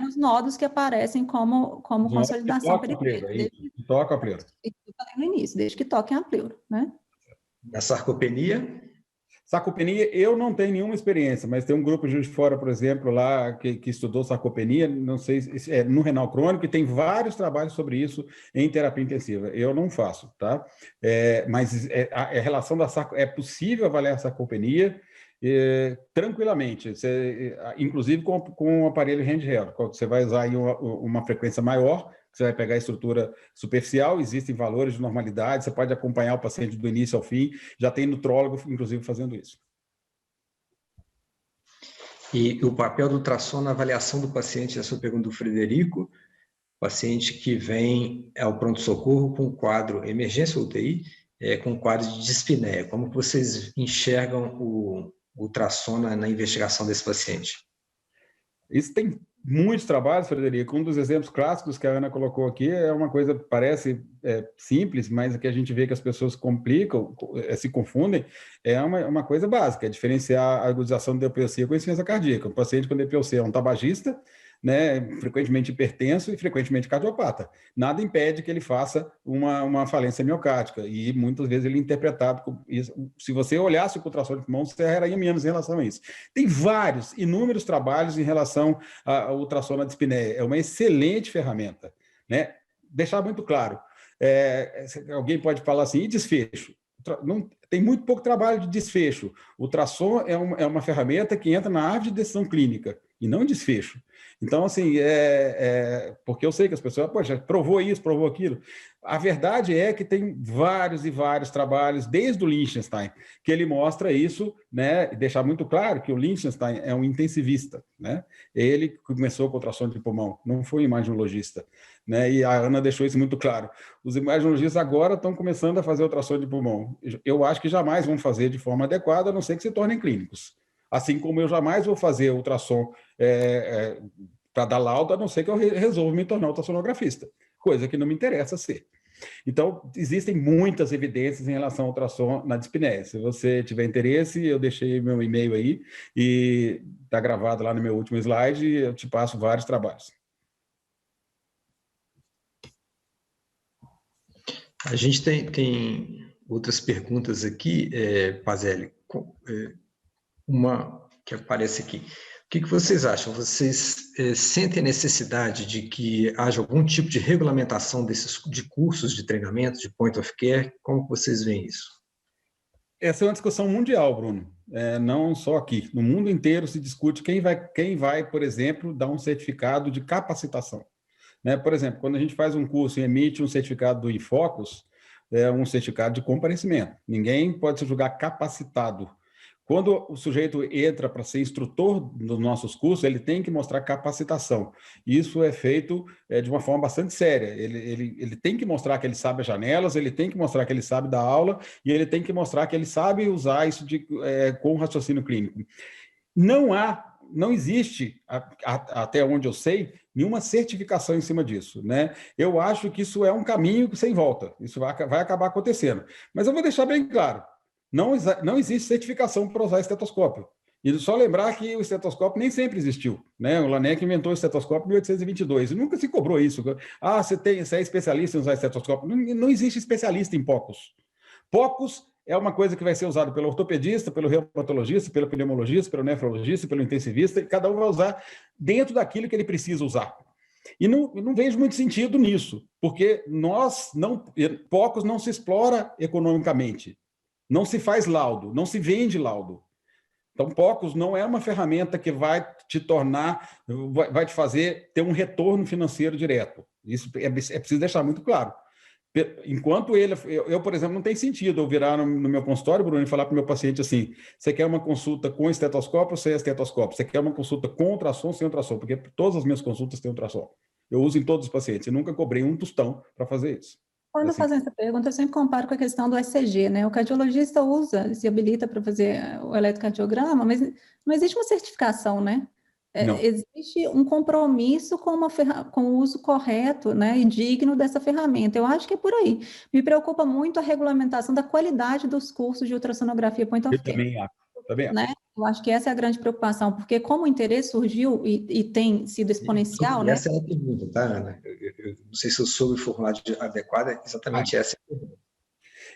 Nos nódulos que aparecem como consolidação periférica. Que toca a pleura. Eu falei no início, desde que toquem a pleura, né? A sarcopenia? Sarcopenia, eu não tenho nenhuma experiência, mas tem um grupo de Juiz de Fora, por exemplo, lá que estudou sarcopenia, não sei se é no renal crônico, e tem vários trabalhos sobre isso em terapia intensiva. Eu não faço, tá? Mas a relação da sarcopenia, é possível avaliar a sarcopenia tranquilamente, inclusive com o aparelho handheld. Você vai usar aí uma frequência maior, você vai pegar a estrutura superficial, existem valores de normalidade, você pode acompanhar o paciente do início ao fim, já tem nutrólogo, inclusive, fazendo isso. E o papel do ultrassom na avaliação do paciente, essa é a pergunta do Frederico, paciente que vem ao pronto-socorro com quadro emergência UTI, com quadro de dispneia. Como que vocês enxergam o ultrassom na investigação desse paciente? Isso tem muitos trabalhos, Frederico. Um dos exemplos clássicos que a Ana colocou aqui é uma coisa que parece simples, mas que a gente vê que as pessoas complicam, se confundem, é uma coisa básica, é diferenciar a agudização da DPOC com a insuficiência cardíaca. O paciente com DPOC é um tabagista, né, frequentemente hipertenso e frequentemente cardiopata. Nada impede que ele faça uma falência miocárdica, e muitas vezes ele é interpretado como isso. Se você olhasse o ultrassom de pulmão, você erraria menos em relação a isso. Tem inúmeros trabalhos em relação ao ultrassom na dispneia. É uma excelente ferramenta, né? Deixar muito claro, alguém pode falar assim, e desfecho? Não, tem muito pouco trabalho de desfecho. O ultrassom é uma ferramenta que entra na árvore de decisão clínica, e não desfecho. Então, assim, porque eu sei que as pessoas, poxa, provou isso, provou aquilo. A verdade é que tem vários e vários trabalhos, desde o Lichtenstein, que ele mostra isso, né? E deixar muito claro que o Lichtenstein é um intensivista, né? Ele começou com ultrassom de pulmão, não foi um imaginologista, né? E a Ana deixou isso muito claro. Os imaginologistas agora estão começando a fazer ultrassom de pulmão. Eu acho que jamais vão fazer de forma adequada, a não ser que se tornem clínicos. Assim como eu jamais vou fazer ultrassom para dar laudo, a não ser que eu resolva me tornar ultrassonografista, coisa que não me interessa ser. Então, existem muitas evidências em relação ao ultrassom na dispneia. Se você tiver interesse, eu deixei meu e-mail aí, e está gravado lá no meu último slide, e eu te passo vários trabalhos. A gente tem outras perguntas aqui, Pazelli. Uma que aparece aqui. O que vocês acham? Vocês sentem a necessidade de que haja algum tipo de regulamentação de cursos de treinamento, de point of care? Como vocês veem isso? Essa é uma discussão mundial, Bruno. Não só aqui. No mundo inteiro se discute quem vai, por exemplo, dar um certificado de capacitação. Né? Por exemplo, quando a gente faz um curso e emite um certificado do Infocus, é um certificado de comparecimento. Ninguém pode se julgar capacitado. Quando o sujeito entra para ser instrutor dos nossos cursos, ele tem que mostrar capacitação. Isso é feito de uma forma bastante séria. Ele tem que mostrar que ele sabe as janelas, ele tem que mostrar que ele sabe dar aula, e ele tem que mostrar que ele sabe usar isso com raciocínio clínico. Não existe, até onde eu sei, nenhuma certificação em cima disso, né? Eu acho que isso é um caminho sem volta. Isso vai acabar acontecendo. Mas eu vou deixar bem claro. Não existe certificação para usar estetoscópio. E só lembrar que o estetoscópio nem sempre existiu, né? O Laennec inventou o estetoscópio em 1822, e nunca se cobrou isso. Você é especialista em usar estetoscópio. Não existe especialista em POCUS. POCUS é uma coisa que vai ser usada pelo ortopedista, pelo reumatologista, pelo pneumologista, pelo nefrologista, pelo intensivista, e cada um vai usar dentro daquilo que ele precisa usar. E não vejo muito sentido nisso, porque POCUS não se explora economicamente. Não se faz laudo, não se vende laudo. Então, POCUS não é uma ferramenta que vai te fazer ter um retorno financeiro direto. Isso é preciso deixar muito claro. Enquanto eu, por exemplo, não tem sentido eu virar no meu consultório, Bruno, e falar para o meu paciente assim: você quer uma consulta com estetoscópio ou sem estetoscópio? Você quer uma consulta com ultrassom ou sem ultrassom? Porque todas as minhas consultas têm ultrassom. Eu uso em todos os pacientes e nunca cobrei um tostão para fazer isso. Quando fazem essa pergunta, eu sempre comparo com a questão do ECG, né? O cardiologista se habilita para fazer o eletrocardiograma, mas não existe uma certificação, né? Existe um compromisso com o uso correto, né, e digno dessa ferramenta. Eu acho que é por aí. Me preocupa muito a regulamentação da qualidade dos cursos de ultrassonografia point of care. Também acho. Né? Eu acho que essa é a grande preocupação, porque como o interesse surgiu e tem sido exponencial, né? Essa é a pergunta, tá, Ana? Eu não sei se eu soube formular adequada, exatamente essa é a pergunta.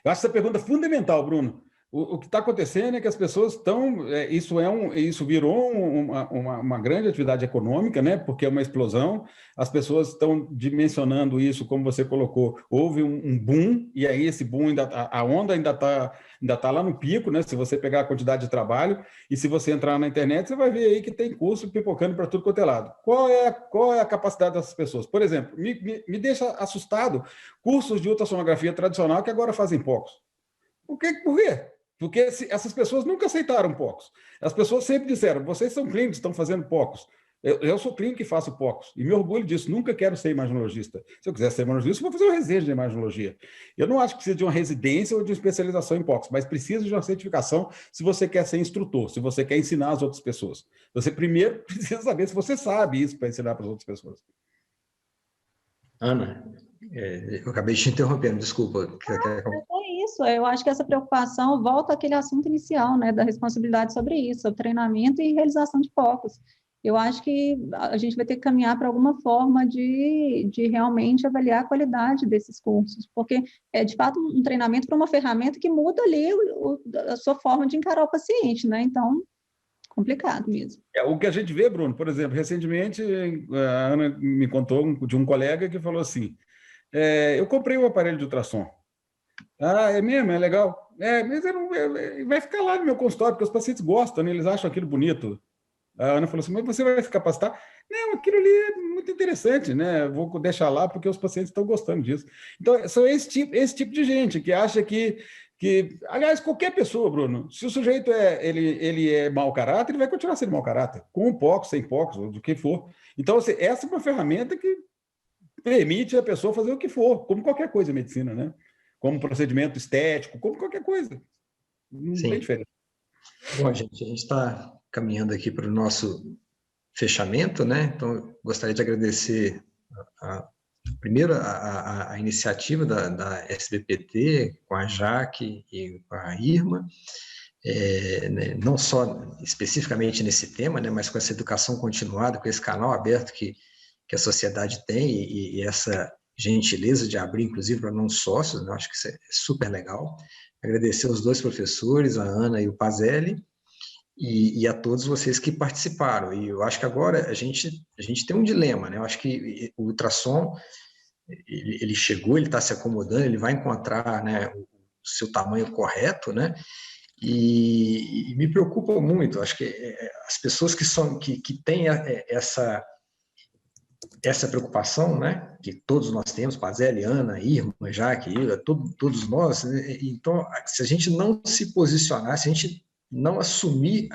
Eu acho essa pergunta fundamental, Bruno. O que está acontecendo é que as pessoas estão... Isso virou uma grande atividade econômica, né? Porque é uma explosão. As pessoas estão dimensionando isso, como você colocou. Houve um boom, e aí esse boom, a onda ainda tá lá no pico, né? Se você pegar a quantidade de trabalho, e se você entrar na internet, você vai ver aí que tem curso pipocando para tudo quanto é lado. Qual é a capacidade dessas pessoas? Por exemplo, me deixa assustado cursos de ultrassonografia tradicional que agora fazem POCUS. Por quê? Porque essas pessoas nunca aceitaram POCUS. As pessoas sempre disseram: vocês são clínicos, estão fazendo POCUS. Eu sou clínico e faço POCs, e me orgulho disso, nunca quero ser imaginologista. Se eu quiser ser imaginologista, eu vou fazer uma residência de imaginologia. Eu não acho que precisa de uma residência ou de uma especialização em POCs, mas precisa de uma certificação se você quer ser instrutor, se você quer ensinar as outras pessoas. Você primeiro precisa saber se você sabe isso para ensinar para as outras pessoas. Ana, eu acabei te interrompendo, desculpa. É isso, eu acho que essa preocupação volta àquele assunto inicial, né, da responsabilidade sobre isso, sobre treinamento e realização de focos. Eu acho que a gente vai ter que caminhar para alguma forma de realmente avaliar a qualidade desses cursos, porque é, de fato, um treinamento para uma ferramenta que muda ali a sua forma de encarar o paciente, né? Então, complicado mesmo. O que a gente vê, Bruno, por exemplo, recentemente a Ana me contou de um colega que falou assim, eu comprei um aparelho de ultrassom. Ah, é mesmo? É legal? Mas vai ficar lá no meu consultório, porque os pacientes gostam, né? Eles acham aquilo bonito. A Ana falou assim, mas você vai se capacitar? Não, aquilo ali é muito interessante, né? Vou deixar lá porque os pacientes estão gostando disso. Então, são esse tipo de gente que acha aliás, qualquer pessoa, Bruno, se o sujeito ele é mau caráter, ele vai continuar sendo mau caráter, com POCs, sem POCs, ou do que for. Então, assim, essa é uma ferramenta que permite a pessoa fazer o que for, como qualquer coisa em medicina, né? Como procedimento estético, como qualquer coisa. Não tem diferença. Bom, gente, a gente está caminhando aqui para o nosso fechamento, né? Então, gostaria de agradecer primeiro a iniciativa da SBPT com a Jaque e com a Irma, né, não só especificamente nesse tema, né, mas com essa educação continuada, com esse canal aberto que a sociedade tem e essa gentileza de abrir, inclusive, para não sócios, né, acho que isso é super legal. Agradecer aos dois professores, a Ana e o Pazelli, e a todos vocês que participaram. E eu acho que agora a gente tem um dilema, né? Eu acho que o ultrassom, ele chegou, ele está se acomodando, ele vai encontrar, né, o seu tamanho correto, né? E me preocupa muito. Acho que as pessoas que têm essa preocupação, né, que todos nós temos, Pazelli, Ana, Irma, Jaque, todos nós, né? Então, se a gente não se posicionar, se a gente não assumir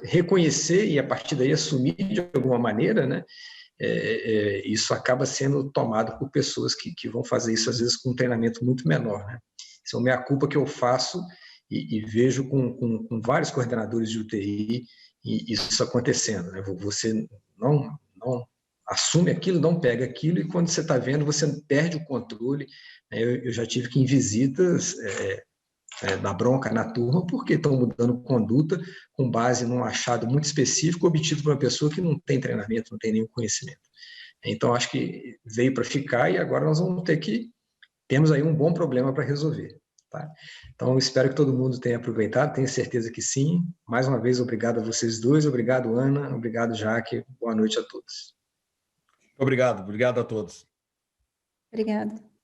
reconhecer e a partir daí assumir de alguma maneira, né, isso acaba sendo tomado por pessoas que vão fazer isso às vezes com um treinamento muito menor, né? Isso é uma culpa que eu faço e vejo com vários coordenadores de UTI e isso acontecendo, né? Você não assume aquilo, não pega aquilo, e quando você está vendo, você perde o controle. Eu já tive que ir em visitas dar bronca na turma, porque estão mudando conduta com base num achado muito específico, obtido por uma pessoa que não tem treinamento, não tem nenhum conhecimento. Então, acho que veio para ficar e agora nós vamos temos aí um bom problema para resolver. Tá? Então, espero que todo mundo tenha aproveitado, tenho certeza que sim. Mais uma vez, obrigado a vocês dois, obrigado, Ana, obrigado, Jaque, boa noite a todos. Obrigado a todos. Obrigada.